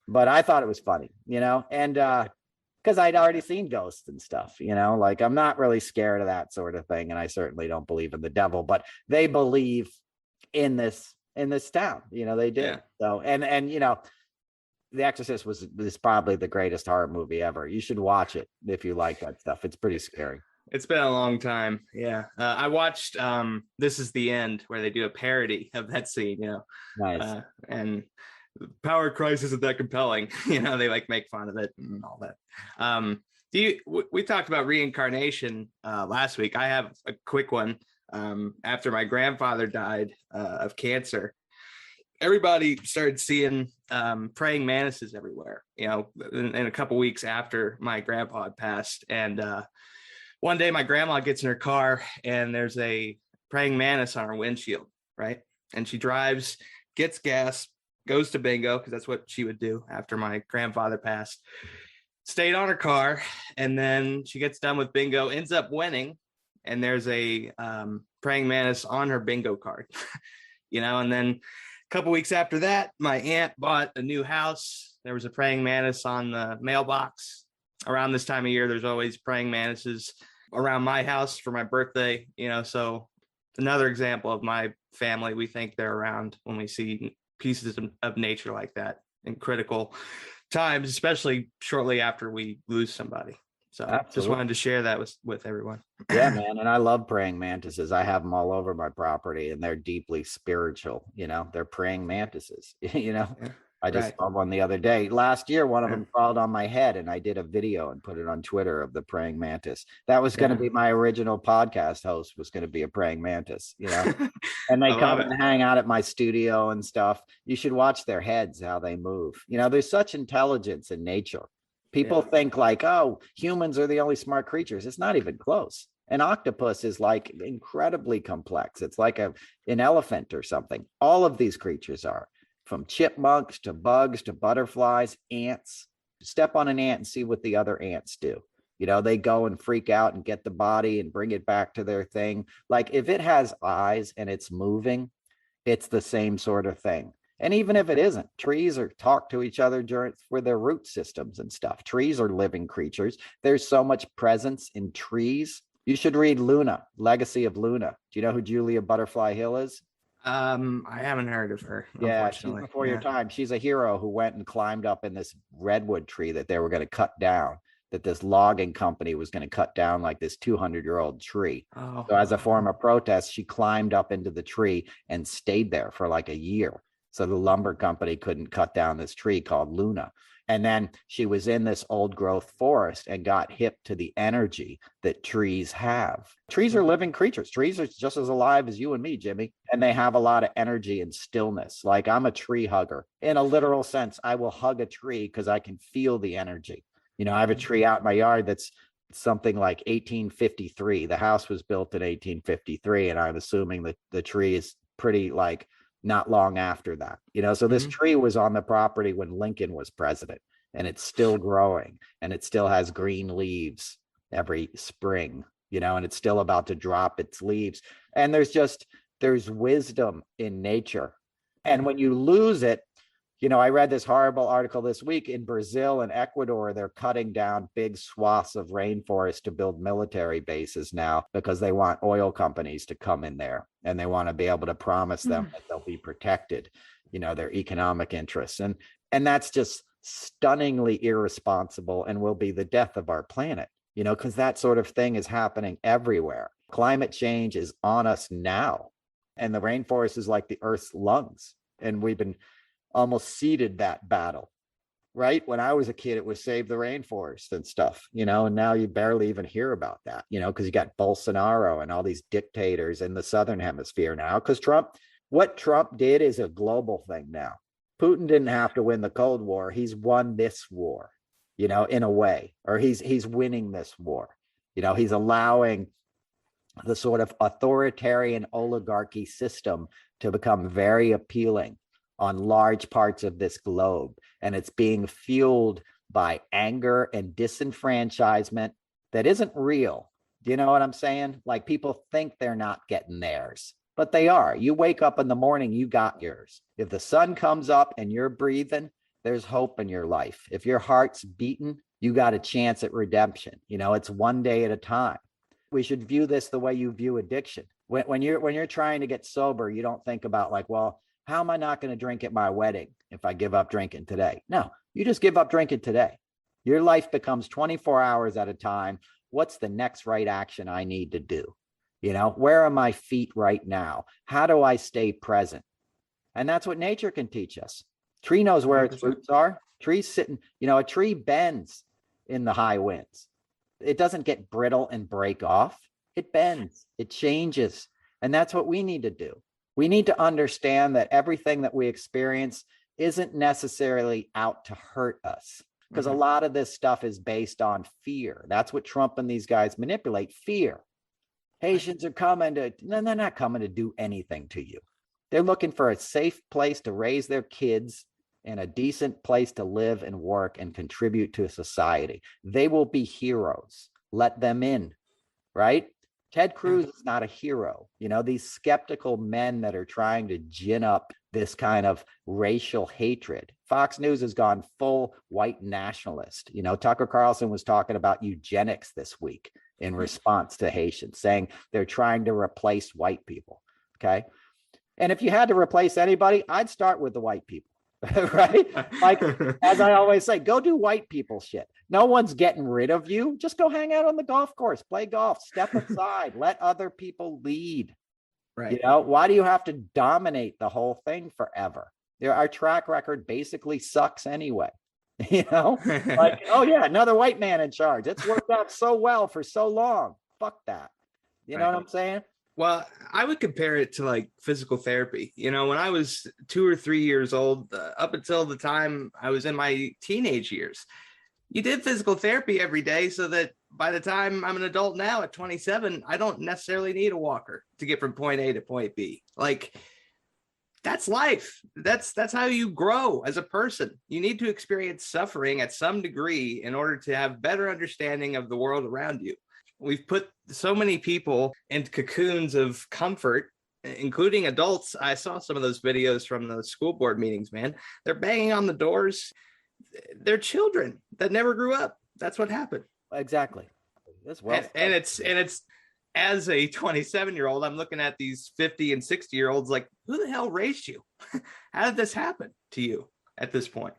S1: But I thought it was funny, and because I'd already seen ghosts and stuff, like I'm not really scared of that sort of thing. And I certainly don't believe in the devil, but they believe in this town, they did. Yeah. So, and The Exorcist is probably the greatest horror movie ever. You should watch it if you like that stuff. It's pretty scary.
S2: It's been a long time. Yeah. I watched This Is the End, where they do a parody of that scene, Nice. And Power of Christ isn't that compelling. They like make fun of it and all that. We talked about reincarnation last week. I have a quick one. After my grandfather died of cancer, everybody started seeing praying mantises everywhere, in a couple weeks after my grandpa had passed. And one day my grandma gets in her car, and there's a praying mantis on her windshield, right? And she drives, gets gas, goes to bingo, because that's what she would do after my grandfather passed. Stayed on her car, and then she gets done with bingo, ends up winning, and there's a praying mantis on her bingo card. And then a couple weeks after that, my aunt bought a new house. There was a praying mantis on the mailbox. Around this time of year, there's always praying mantises around my house for my birthday, so another example of my family. We think they're around when we see pieces of nature like that in critical times, especially shortly after we lose somebody. So
S1: Absolutely.
S2: Just wanted to share that with everyone.
S1: Yeah, man. And I love praying mantises. I have them all over my property, and they're deeply spiritual. They're praying mantises.
S2: Yeah,
S1: I just saw one the other day. Last year, one of them crawled on my head, and I did a video and put it on Twitter of the praying mantis. That was going to be my original podcast host, was going to be a praying mantis, and they come and hang out at my studio and stuff. You should watch their heads, how they move. There's such intelligence in nature. People think like, oh, humans are the only smart creatures. It's not even close. An octopus is like incredibly complex. It's like an elephant or something. All of these creatures are, from chipmunks to bugs to butterflies, ants. Step on an ant and see what the other ants do. They go and freak out and get the body and bring it back to their thing. Like if it has eyes and it's moving, it's the same sort of thing. And even if it isn't, trees talk to each other for their root systems and stuff. Trees are living creatures. There's so much presence in trees. You should read Luna, Legacy of Luna. Do you know who Julia Butterfly Hill is?
S2: I haven't heard of her.
S1: Yeah, she's before your time. She's a hero who went and climbed up in this redwood tree that they were going to cut down, that this logging company was going to cut down, like this 200-year-old tree. So as a form of protest, she climbed up into the tree and stayed there for like a year. So the lumber company couldn't cut down this tree called Luna. And then she was in this old growth forest and got hip to the energy that trees have. Trees are living creatures. Trees are just as alive as you and me, Jimmy. And they have a lot of energy and stillness. Like I'm a tree hugger. In a literal sense, I will hug a tree because I can feel the energy. I have a tree out in my yard that's something like 1853. The house was built in 1853. And I'm assuming that the tree is pretty like not long after that, so this tree was on the property when Lincoln was president, and it's still growing, and it still has green leaves every spring, and it's still about to drop its leaves. And there's wisdom in nature. And when you lose it, I read this horrible article this week. In Brazil and Ecuador, they're cutting down big swaths of rainforest to build military bases now because they want oil companies to come in there, and they want to be able to promise them that they'll be protected, their economic interests. And that's just stunningly irresponsible and will be the death of our planet, because that sort of thing is happening everywhere. Climate change is on us now, and the rainforest is like the Earth's lungs. And we've been almost ceded that battle, right? When I was a kid, it was save the rainforest and stuff, and now you barely even hear about that, because you got Bolsonaro and all these dictators in the Southern Hemisphere now, because what Trump did is a global thing now. Putin didn't have to win the Cold War. He's won this war, in a way, or he's winning this war. He's allowing the sort of authoritarian oligarchy system to become very appealing on large parts of this globe. And it's being fueled by anger and disenfranchisement that isn't real. Do you know what I'm saying? Like people think they're not getting theirs, but they are. You wake up in the morning, you got yours. If the sun comes up and you're breathing, there's hope in your life. If your heart's beating, you got a chance at redemption. It's one day at a time. We should view this the way you view addiction. When you're trying to get sober, you don't think about like, well, how am I not going to drink at my wedding if I give up drinking today? No, you just give up drinking today. Your life becomes 24 hours at a time. What's the next right action I need to do? Where are my feet right now? How do I stay present? And that's what nature can teach us. Tree knows where its roots are. Trees sitting, a tree bends in the high winds. It doesn't get brittle and break off. It bends, it changes. And that's what we need to do. We need to understand that everything that we experience isn't necessarily out to hurt us, because a lot of this stuff is based on fear. That's what Trump and these guys manipulate, fear. Haitians are coming to, no, they're not coming to do anything to you. They're looking for a safe place to raise their kids and a decent place to live and work and contribute to a society. They will be heroes. Let them in, right? Ted Cruz is not a hero. You know, these skeptical men that are trying to gin up this kind of racial hatred. Fox News has gone full white nationalist. You know, Tucker Carlson was talking about eugenics this week in response to Haitians, saying they're trying to replace white people. Okay. And if you had to replace anybody, I'd start with the white people. Right? Like, as I always say, go do white people shit. No one's getting rid of you. Just go hang out on the golf course, play golf, step aside, let other people lead.
S2: Right.
S1: You know, why do you have to dominate the whole thing forever? Our track record basically sucks anyway. You know, like, oh yeah, another white man in charge. It's worked out so well for so long. Fuck that. You know what I'm saying?
S2: Well, I would compare it to like physical therapy. You know, when I was 2 or 3 years old, up until the time I was in my teenage years, you did physical therapy every day so that by the time I'm an adult now at 27, I don't necessarily need a walker to get from point A to point B. Like, that's life. That's how you grow as a person. You need to experience suffering at some degree in order to have better understanding of the world around you. We've put so many people in cocoons of comfort, including adults. I saw some of those videos from the school board meetings, man. They're banging on the doors. They're children that never grew up. That's what happened.
S1: Exactly. That's well
S2: and it's as a 27-year-old, I'm looking at these 50 and 60-year-olds like, who the hell raised you? How did this happen to you at this point?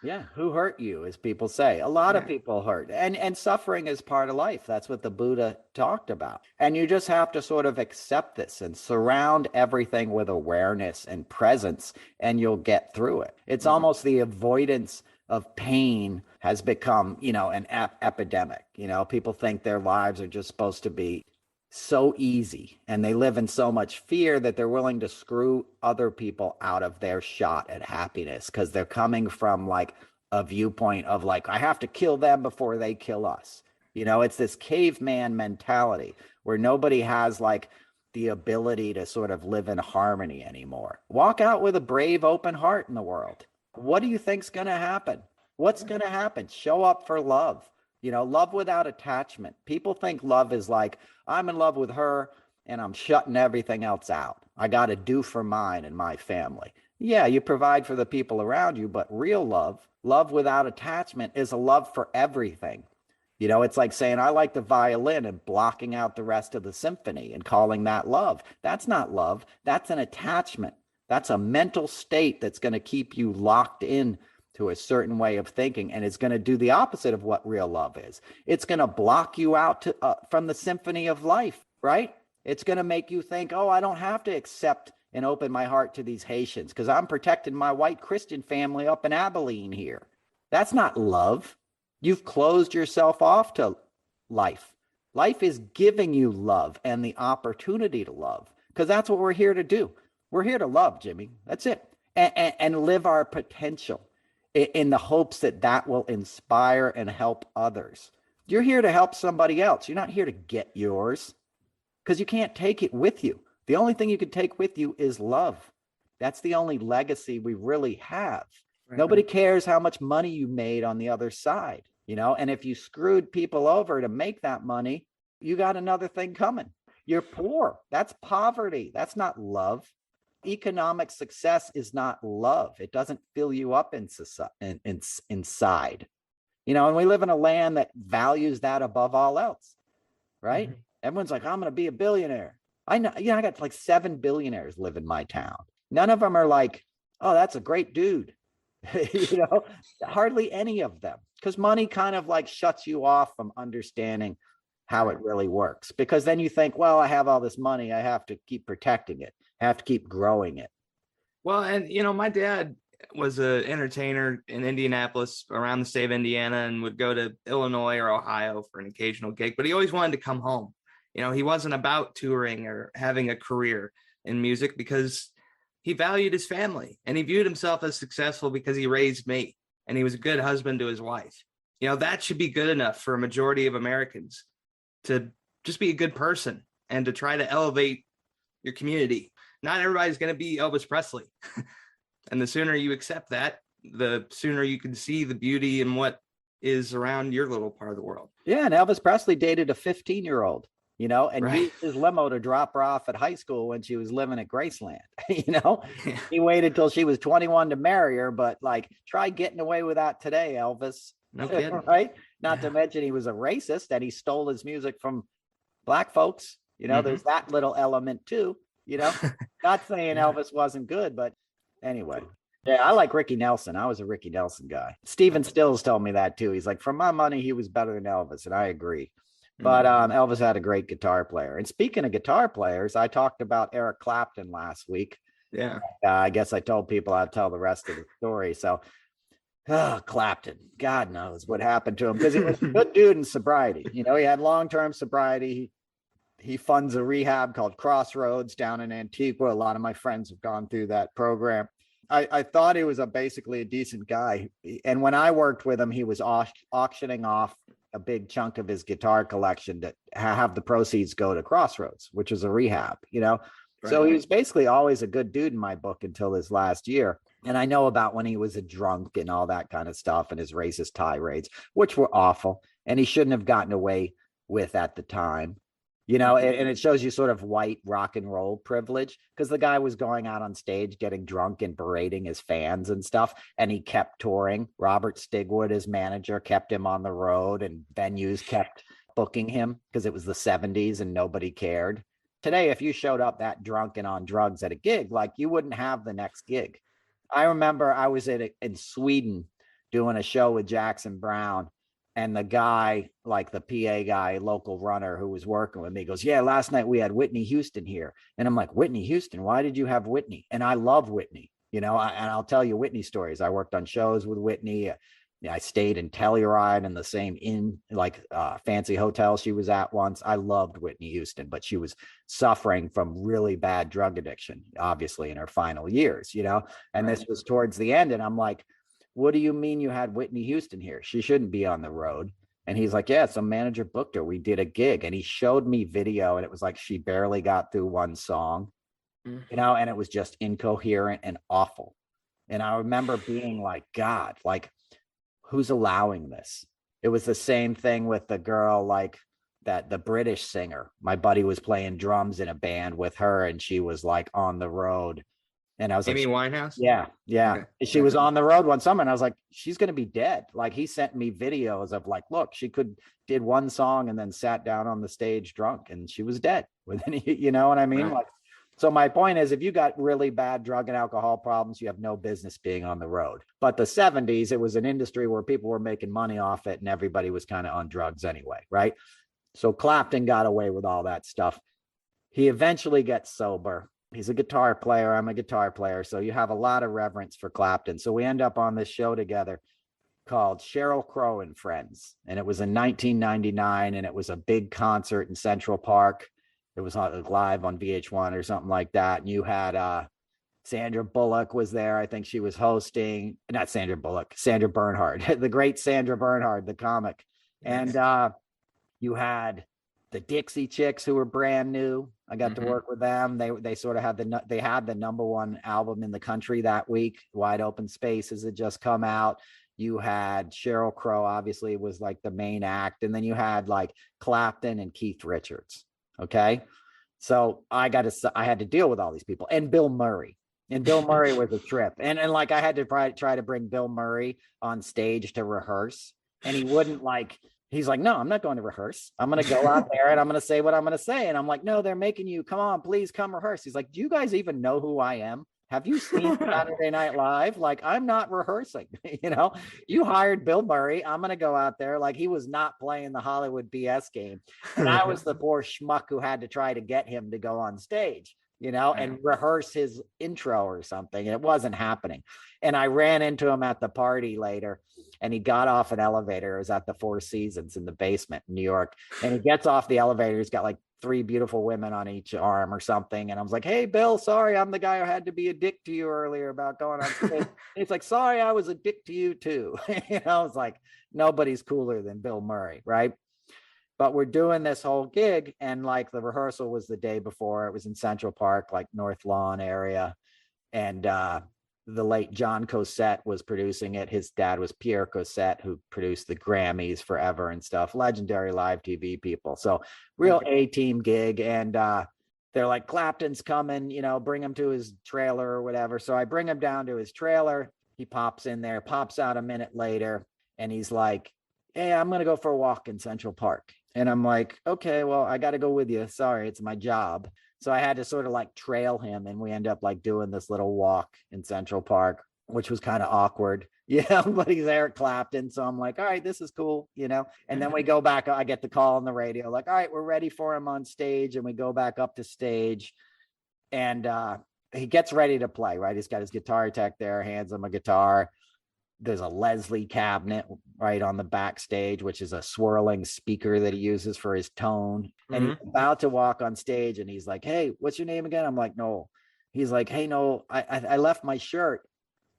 S1: Yeah, who hurt you, as people say. A lot of people hurt. And suffering is part of life. That's what the Buddha talked about. And you just have to sort of accept this and surround everything with awareness and presence, and you'll get through it. It's almost the avoidance of pain has become, you know, an epidemic. You know, people think their lives are just supposed to be so easy, and they live in so much fear that they're willing to screw other people out of their shot at happiness because they're coming from like a viewpoint of like, I have to kill them before they kill us. You know, it's this caveman mentality where nobody has like the ability to sort of live in harmony anymore. Walk out with a brave, open heart in the world. What do you think's going to happen? What's going to happen? Show up for love. You know, love without attachment. People think love is like, I'm in love with her and I'm shutting everything else out. I got to do for mine and my family. Yeah, you provide for the people around you, but real love, love without attachment, is a love for everything. You know, it's like saying, I like the violin and blocking out the rest of the symphony and calling that love. That's not love. That's an attachment. That's a mental state that's going to keep you locked in to a certain way of thinking, and it's going to do the opposite of what real love is. It's going to block you out from the symphony of life, right? It's going to make you think, oh, I don't have to accept and open my heart to these Haitians because I'm protecting my white Christian family up in Abilene here. That's not love. You've closed yourself off to life. Life is giving you love and the opportunity to love, because that's what we're here to do. We're here to love, Jimmy. That's it. And live our potential in the hopes that that will inspire and help others. You're here to help somebody else. You're not here to get yours, because you can't take it with you. The only thing you can take with you is love. That's the only legacy we really have. Right. Nobody cares how much money you made on the other side, you know, and if you screwed people over to make that money, you got another thing coming. You're poor. That's poverty. That's not love. Economic success is not love. It doesn't fill you up inside. You know, and we live in a land that values that above all else, right? Mm-hmm. Everyone's like, I'm going to be a billionaire. I know, you know, I got like 7 billionaires live in my town. None of them are like, oh, that's a great dude. You know, hardly any of them, because money kind of like shuts you off from understanding how it really works. Because then you think, well, I have all this money, I have to keep protecting it. I have to keep growing it.
S2: Well, and you know, my dad was an entertainer in Indianapolis, around the state of Indiana, and would go to Illinois or Ohio for an occasional gig, but he always wanted to come home. You know, he wasn't about touring or having a career in music because he valued his family, and he viewed himself as successful because he raised me and he was a good husband to his wife. You know, that should be good enough for a majority of Americans, to just be a good person and to try to elevate your community. Not everybody's going to be Elvis Presley. And the sooner you accept that, the sooner you can see the beauty in what is around your little part of the world.
S1: Yeah, and Elvis Presley dated a 15-year-old. and
S2: Right.
S1: used his limo to drop her off at high school when she was living at Graceland.
S2: Yeah.
S1: He waited till she was 21 to marry her, but like, try getting away with that today, Elvis.
S2: No kidding.
S1: Right? Not to
S2: Yeah.
S1: mention he was a racist and he stole his music from black folks. There's that little element too. Not saying
S2: Yeah.
S1: Elvis wasn't good, but anyway. Yeah, I like Ricky Nelson. I was a Ricky Nelson guy. Steven Stills told me that too. He's like, for my money, he was better than Elvis, and I agree. But Elvis had a great guitar player. And speaking of guitar players, I talked about Eric Clapton last week.
S2: Yeah.
S1: I guess I told people I'd tell the rest of the story. So, Clapton, God knows what happened to him, because he was a good dude in sobriety. He had long-term sobriety. He funds a rehab called Crossroads down in Antigua. A lot of my friends have gone through that program. I thought he was basically a decent guy. And when I worked with him, he was auctioning off a big chunk of his guitar collection to have the proceeds go to Crossroads, which is a rehab, Right. So he was basically always a good dude in my book until this last year. And I know about when he was a drunk and all that kind of stuff and his racist tirades, which were awful. And he shouldn't have gotten away with at the time. And it shows you sort of white rock and roll privilege, because the guy was going out on stage getting drunk and berating his fans and stuff, and he kept touring. Robert Stigwood, his manager, kept him on the road, and venues kept booking him because it was the 70s and nobody cared. Today, if you showed up that drunk and on drugs at a gig, like, you wouldn't have the next gig. I remember I was in Sweden doing a show with Jackson Browne. And the guy, like the PA guy, local runner who was working with me, goes, yeah, last night we had Whitney Houston here. And I'm like, Whitney Houston, why did you have Whitney? And I love Whitney, and I'll tell you Whitney stories. I worked on shows with Whitney. I stayed in Telluride in the same fancy hotel she was at once. I loved Whitney Houston, but she was suffering from really bad drug addiction, obviously, in her final years, and
S2: Right.
S1: This was towards the end. And I'm like, what do you mean you had Whitney Houston here? She shouldn't be on the road. And he's like, yeah, some manager booked her. We did a gig. And he showed me video, and it was like she barely got through one song, and it was just incoherent and awful. And I remember being like, God, like, who's allowing this? It was the same thing with the girl, like the British singer. My buddy was playing drums in a band with her, and she was like on the road. And I was
S2: Amy
S1: like,
S2: Winehouse?
S1: Yeah.
S2: Okay.
S1: She was on the road one summer, and I was like, she's going to be dead. Like, he sent me videos of like, look, she did one song and then sat down on the stage drunk, and she was dead within, you know what I mean?
S2: Right.
S1: Like, so my point is, if you got really bad drug and alcohol problems, you have no business being on the road. But the 70s, it was an industry where people were making money off it, and everybody was kind of on drugs anyway, right? So Clapton got away with all that stuff. He eventually gets sober. He's a guitar player. I'm a guitar player. So you have a lot of reverence for Clapton. So we end up on this show together called Sheryl Crow and Friends. And it was in 1999, and it was a big concert in Central Park. It was live on VH1 or something like that. And you had Sandra Bullock was there. I think she was hosting. Not Sandra Bullock, Sandra Bernhard, the great Sandra Bernhard, the comic.
S2: Nice.
S1: And you had the Dixie Chicks, who were brand new. I got to work with them. They sort of had the #1 album in the country that week. Wide Open Spaces had just come out. You had Sheryl Crow, obviously, was like the main act, and then you had like Clapton and Keith Richards. Okay, so I had to deal with all these people, and Bill Murray. And Bill Murray was a trip, and like I had to try to bring Bill Murray on stage to rehearse, and he wouldn't like. He's like, no, I'm not going to rehearse. I'm going to go out there and I'm going to say what I'm going to say. And I'm like, no, they're making you come on, please come rehearse. He's like, do you guys even know who I am? Have you seen Saturday Night Live? Like, I'm not rehearsing. You hired Bill Murray. I'm going to go out there. Like, he was not playing the Hollywood BS game. And I was the poor schmuck who had to try to get him to go on stage, and rehearse his intro or something. And it wasn't happening. And I ran into him at the party later, and he got off an elevator. It was at the Four Seasons in the basement in New York. And he gets off the elevator. He's got like 3 beautiful women on each arm or something. And I was like, hey, Bill, sorry, I'm the guy who had to be a dick to you earlier about going on stage. He's like, sorry, I was a dick to you too. I was like, nobody's cooler than Bill Murray, right? But we're doing this whole gig, and like the rehearsal was the day before. It was in Central Park, like North Lawn area. And the late John Cossette was producing it. His dad was Pierre Cossette, who produced the Grammys forever and stuff. Legendary live TV people. So real A-team gig. And they're like, Clapton's coming, you know, bring him to his trailer or whatever. So I bring him down to his trailer. He pops in there, pops out a minute later, and he's like, hey, I'm going to go for a walk in Central Park. And I'm like, okay, well, I got to go with you. Sorry, it's my job. So I had to sort of like trail him, and we end up like doing this little walk in Central Park, which was kind of awkward, you know, but he's Eric Clapton. So I'm like, all right, this is cool, you know, and then we go back, I get the call on the radio, like, all right, we're ready for him on stage. And we go back up to stage, and he gets ready to play, right? He's got his guitar tech there, hands him a guitar. There's a Leslie cabinet right on the backstage, which is a swirling speaker that he uses for his tone. And he's about to walk on stage, and he's like, hey, what's your name again? I'm like, Noel. He's like, hey, Noel, I left my shirt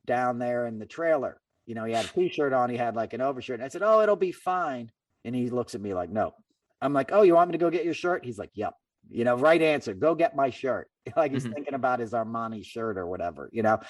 S1: down there in the trailer. You know, he had a t-shirt on, he had like an overshirt. And I said, oh, it'll be fine. And he looks at me like, no. I'm like, oh, you want me to go get your shirt? He's like, yep. You know, right answer, go get my shirt. Like he's thinking about his Armani shirt or whatever, you know.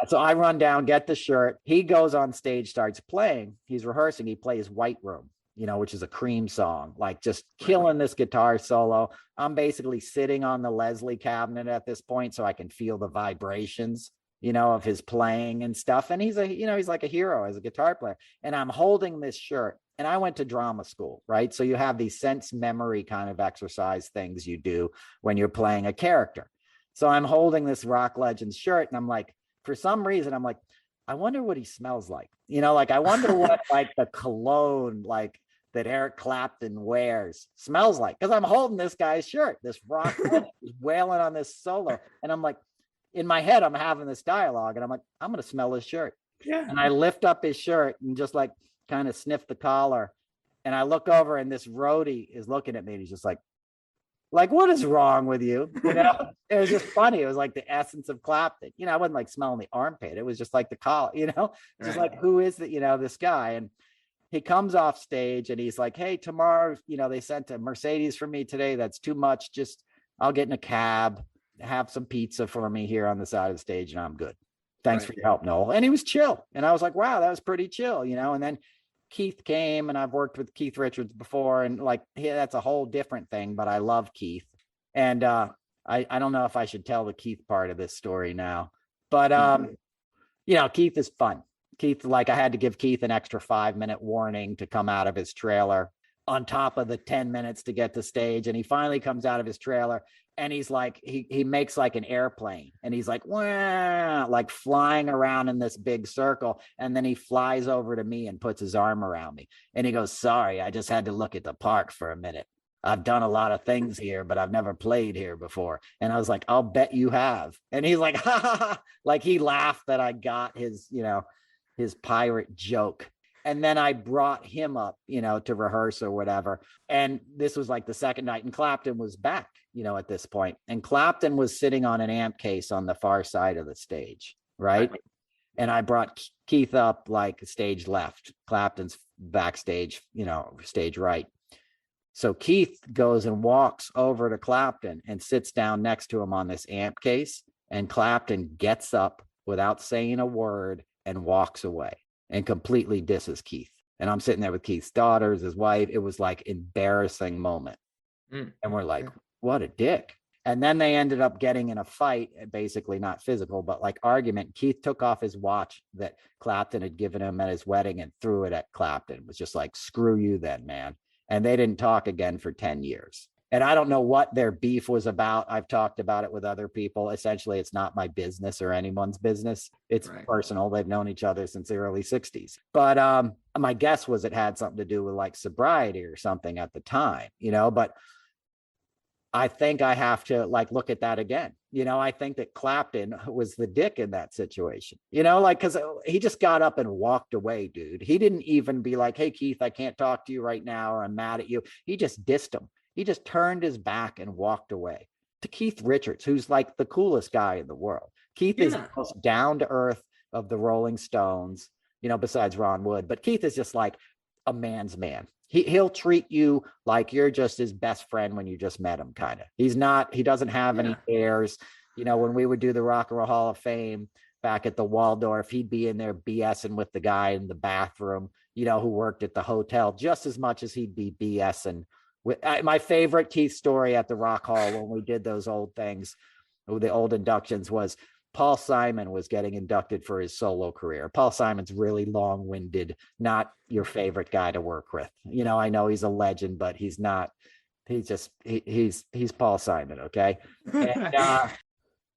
S1: So I run down, get the shirt. He goes on stage, starts playing. He's rehearsing. He plays White Room, you know, which is a Cream song, like just killing this guitar solo. I'm basically sitting on the Leslie cabinet at this point, so I can feel the vibrations, you know, of his playing and stuff. And he's he's like a hero as a guitar player. And I'm holding this shirt. And I went to drama school, right? So you have these sense memory kind of exercise things you do when you're playing a character. So I'm holding this rock legend's shirt, and I'm like, for some reason, I'm like, I wonder what he smells like. You know, like I wonder what like the cologne like that Eric Clapton wears smells like. Because I'm holding this guy's shirt, this rock legend is wailing on this solo. And I'm like, in my head, I'm having this dialogue, and I'm like, I'm going to smell his shirt. Yeah. And I lift up his shirt and just like kind of sniff the collar, and I look over, and this roadie is looking at me, and he's just like, what is wrong with you? You know, it was just funny. It was like the essence of Clapton. You know, I wasn't like smelling the armpit. It was just like the collar, you know, just like, who is that, you know, this guy? And he comes off stage, and he's like, hey, tomorrow, you know, they sent a Mercedes for me today. That's too much. Just, I'll get in a cab, have some pizza for me here on the side of the stage, and I'm good. Thanks for your help, Noel. And he was chill. And I was like, wow, that was pretty chill, you know. And then Keith came, and I've worked with Keith Richards before, and like, that's a whole different thing, but I love Keith. And I don't know if I should tell the Keith part of this story now, but you know, Keith is fun. Keith, like I had to give Keith an extra 5-minute warning to come out of his trailer on top of the 10 minutes to get to stage. And he finally comes out of his trailer, and he's like, he makes like an airplane, and he's like, wah, like flying around in this big circle. And then he flies over to me and puts his arm around me. And he goes, sorry, I just had to look at the park for a minute. I've done a lot of things here, but I've never played here before. And I was like, I'll bet you have. And he's like, ha, ha, ha. Like he laughed that I got his, you know, his pirate joke. And then I brought him up, you know, to rehearse or whatever. And this was like the second night, and Clapton was back, you know, at this point. And Clapton was sitting on an amp case on the far side of the stage, right? And I brought Keith up like stage left, Clapton's backstage, you know, stage right. So Keith goes and walks over to Clapton and sits down next to him on this amp case. And Clapton gets up without saying a word and walks away and completely disses Keith. And I'm sitting there with Keith's daughters, his wife. It was like embarrassing moment. And we're like, what a dick. And then they ended up getting in a fight, basically not physical, but like argument. Keith took off his watch that Clapton had given him at his wedding and threw it at Clapton. It was just like, screw you then, man. And they didn't talk again for 10 years. And I don't know what their beef was about. I've talked about it with other people. Essentially, it's not my business or anyone's business. It's personal. They've known each other since the early 60s. But my guess was it had something to do with like sobriety or something at the time, you know, but I think I have to like look at that again. You know, I think that Clapton was the dick in that situation, you know, like, because he just got up and walked away, dude. He didn't even be like, hey, Keith, I can't talk to you right now, or I'm mad at you. He just dissed him. He just turned his back and walked away. To Keith Richards, who's like the coolest guy in the world. Keith is the most down to earth of the Rolling Stones, you know, besides Ron Wood. But Keith is just like a man's man. He'll treat you like you're just his best friend when you just met him, kind of. He doesn't have any airs. You know, when we would do the Rock and Roll Hall of Fame, back at the Waldorf, he'd be in there BSing with the guy in the bathroom, who worked at the hotel, just as much as he'd be BSing with my favorite Keith story at the Rock Hall when we did those old things, the old inductions, was Paul Simon was getting inducted for his solo career. Paul Simon's really long-winded, not your favorite guy to work with. I know he's a legend, but he's not. He's Paul Simon, okay? And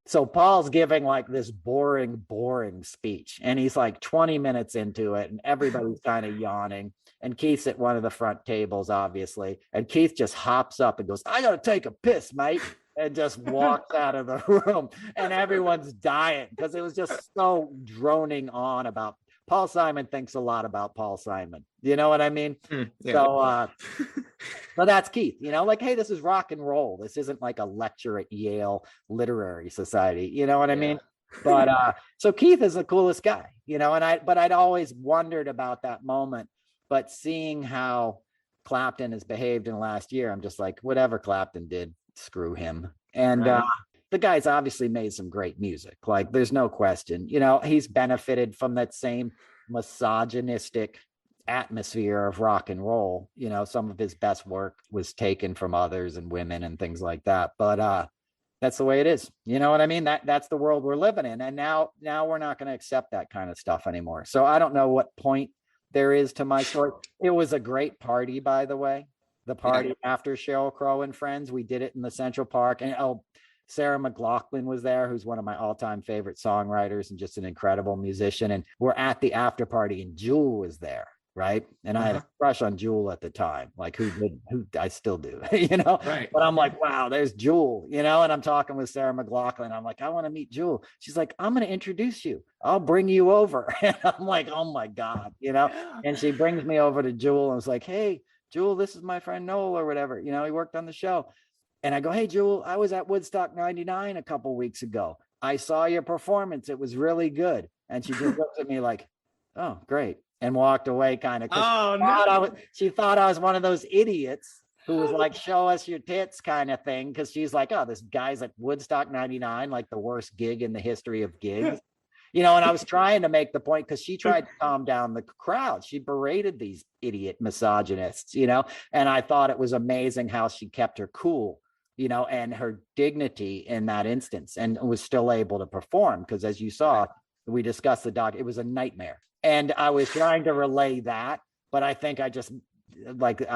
S1: so Paul's giving like this boring speech, and he's like 20 minutes into it, and everybody's kind of yawning. And Keith's at one of the front tables, obviously. And Keith just hops up and goes, "I got to take a piss, mate." And just walks out of the room. And everyone's dying because it was just so droning on about Paul Simon thinks a lot about Paul Simon. You know what I mean? Yeah. So, but that's Keith, like, hey, this is rock and roll. This isn't like a lecture at Yale Literary Society. You know what I mean? But so Keith is the coolest guy, but I'd always wondered about that moment. But seeing how Clapton has behaved in the last year, I'm just like, whatever Clapton did, screw him. And the guy's obviously made some great music. Like, there's no question. He's benefited from that same misogynistic atmosphere of rock and roll. Some of his best work was taken from others and women and things like that. But that's the way it is. You know what I mean? That's the world we're living in. And now we're not going to accept that kind of stuff anymore. So I don't know what point there is to my story. It was a great party, by the way. The party after Sheryl Crow and friends, we did it in the Central Park. And Sarah McLachlan was there, who's one of my all-time favorite songwriters and just an incredible musician. And we're at the after party, and Jewel was there, right? And I had a crush on Jewel at the time, like who I still do, Right. But I'm like, wow, there's Jewel, and I'm talking with Sarah McLachlan. I'm like, I want to meet Jewel. She's like, I'm going to introduce you. I'll bring you over. And I'm like, oh my God, And she brings me over to Jewel and was like, hey, Jewel, this is my friend Noel or whatever, he worked on the show. And I go, hey, Jewel, I was at Woodstock 99 a couple weeks ago. I saw your performance. It was really good. And she just looked at me like, oh, great. And walked away kind of. She thought I was one of those idiots who was like, show us your tits kind of thing. Because she's like, oh, this guy's at Woodstock 99, like the worst gig in the history of gigs. And I was trying to make the point because she tried to calm down the crowd. She berated these idiot misogynists, and I thought it was amazing how she kept her cool, and her dignity in that instance, and was still able to perform. Because as you saw, we discussed the doc, it was a nightmare. And I was trying to relay that, but I think I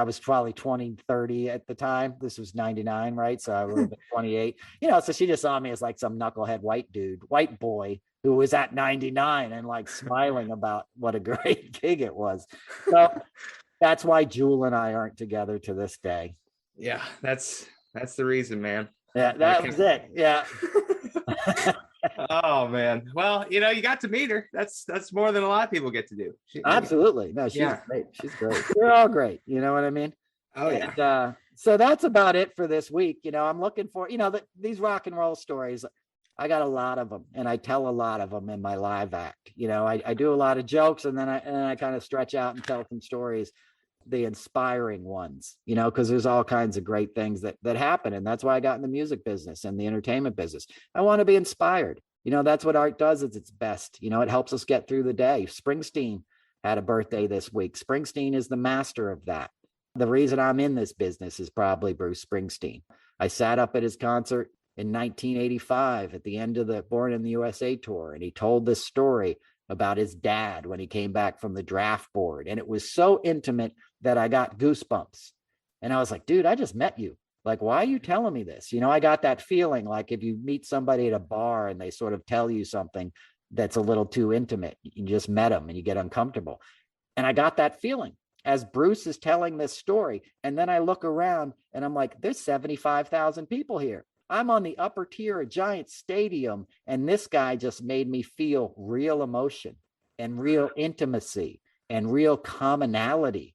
S1: was probably 20, 30 at the time. This was 99, right? So I would have been 28, so she just saw me as like some knucklehead white boy who was at 99 and like smiling about what a great gig it was. So that's why Jewel and I aren't together to this day.
S2: Yeah, that's the reason, man.
S1: Yeah, that was it. Yeah.
S2: Oh man. Well, you got to meet her. That's more than a lot of people get to do.
S1: Absolutely. No, she's great. She's great. We're all great. You know what I mean?
S2: Oh yeah.
S1: And, so that's about it for this week. I'm looking for, these rock and roll stories. I got a lot of them, and I tell a lot of them in my live act. I do a lot of jokes, and then I kind of stretch out and tell some stories, the inspiring ones, because there's all kinds of great things that happen. And that's why I got in the music business and the entertainment business. I want to be inspired. That's what art does at its best. It helps us get through the day. Springsteen had a birthday this week. Springsteen is the master of that. The reason I'm in this business is probably Bruce Springsteen. I sat up at his concert in 1985 at the end of the Born in the USA tour, and he told this story about his dad when he came back from the draft board. And it was so intimate that I got goosebumps. And I was like, dude, I just met you. Like, why are you telling me this? I got that feeling like if you meet somebody at a bar and they sort of tell you something that's a little too intimate, you just met them and you get uncomfortable. And I got that feeling as Bruce is telling this story. And then I look around and I'm like, there's 75,000 people here. I'm on the upper tier, a giant stadium, and this guy just made me feel real emotion and real intimacy and real commonality.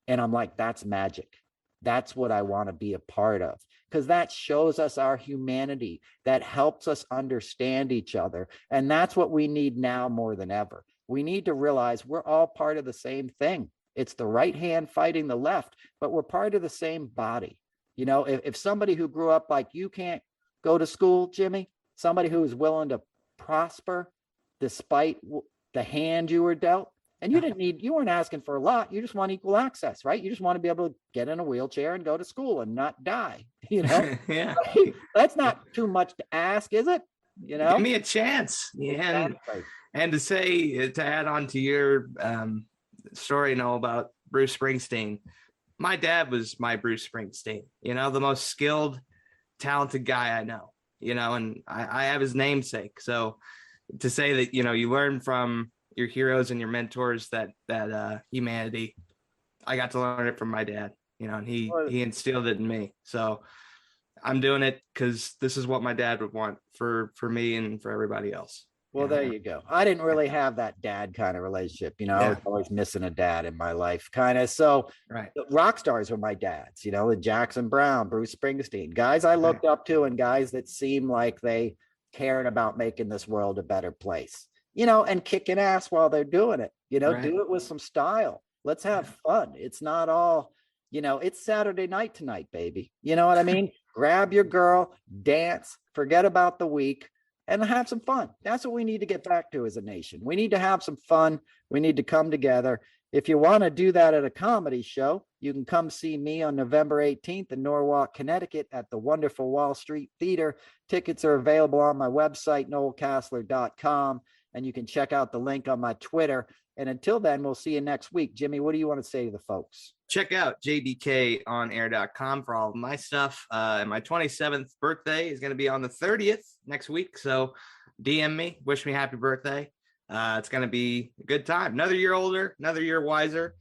S1: And I'm like, that's magic. That's what I want to be a part of, because that shows us our humanity. That helps us understand each other. And that's what we need now more than ever. We need to realize we're all part of the same thing. It's the right hand fighting the left, but we're part of the same body. If somebody who grew up like you can't go to school, Jimmy, somebody who is willing to prosper, despite the hand you were dealt. And you weren't asking for a lot. You just want equal access, right? You just want to be able to get in a wheelchair and go to school and not die,
S2: Yeah.
S1: That's not too much to ask, is it?
S2: Give me a chance. Yeah.
S1: Exactly.
S2: And to add on to your story, about Bruce Springsteen, my dad was my Bruce Springsteen, the most skilled, talented guy I know, and I have his namesake. So to say that, you learn from your heroes and your mentors, that humanity, I got to learn it from my dad, and he instilled it in me. So I'm doing it because this is what my dad would want for me and for everybody else.
S1: Well, there you go. I didn't really have that dad kind of relationship. I was always missing a dad in my life, kind of. So rock stars were my dads, the Jackson Browne, Bruce Springsteen, guys I looked up to, and guys that seemed like they cared about making this world a better place, and kicking ass while they're doing it, do it with some style. Let's have fun. It's not all, it's Saturday night tonight, baby. You know what I mean? Grab your girl, dance, forget about the week, and have some fun. That's what we need to get back to as a nation. We need to have some fun. We need to come together. If you want to do that at a comedy show, you can come see me on November 18th in Norwalk, Connecticut at the wonderful Wall Street Theater. Tickets are available on my website, noelcasler.com, and you can check out the link on my Twitter. And until then, we'll see you next week. Jimmy, what do you want to say to the folks?
S2: Check out jdkonair.com for all of my stuff. And my 27th birthday is going to be on the 30th next week. So DM me, wish me happy birthday. It's going to be a good time. Another year older, another year wiser.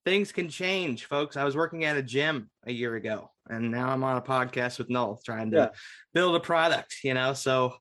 S2: Things can change, folks. I was working at a gym a year ago, and now I'm on a podcast with Noel trying to build a product, So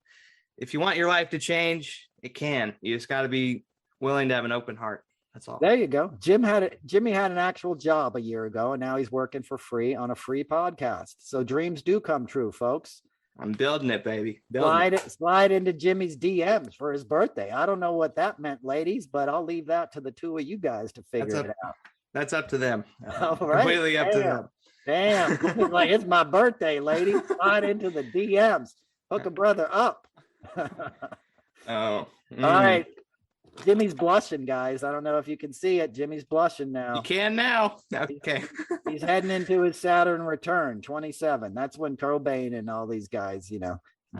S2: if you want your life to change, it can. You just got to be willing to have an open heart. That's all. There
S1: you go. Jimmy had an actual job a year ago, and now he's working for free on a free podcast. So dreams do come true, folks.
S2: I'm building it, baby.
S1: Slide into Jimmy's DMs for his birthday. I don't know what that meant, ladies, but I'll leave that to the two of you guys to figure it out.
S2: That's up to them.
S1: All right.
S2: Completely up to them.
S1: Damn. Like, it's my birthday, ladies. Slide into the DMs. Hook a brother up. All right. Jimmy's blushing, guys. I don't know if you can see it. Jimmy's blushing now.
S2: You can now. Okay.
S1: He's heading into his Saturn return, 27. That's when Cobain and all these guys,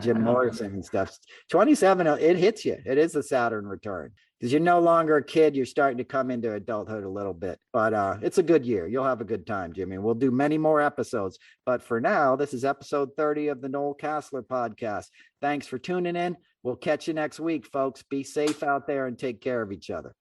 S1: Jim Morrison and stuff. 27, it hits you. It is a Saturn return because you're no longer a kid. You're starting to come into adulthood a little bit. But it's a good year. You'll have a good time, Jimmy. We'll do many more episodes. But for now, this is episode 30 of the Noel Casler podcast. Thanks for tuning in. We'll catch you next week, folks. Be safe out there and take care of each other.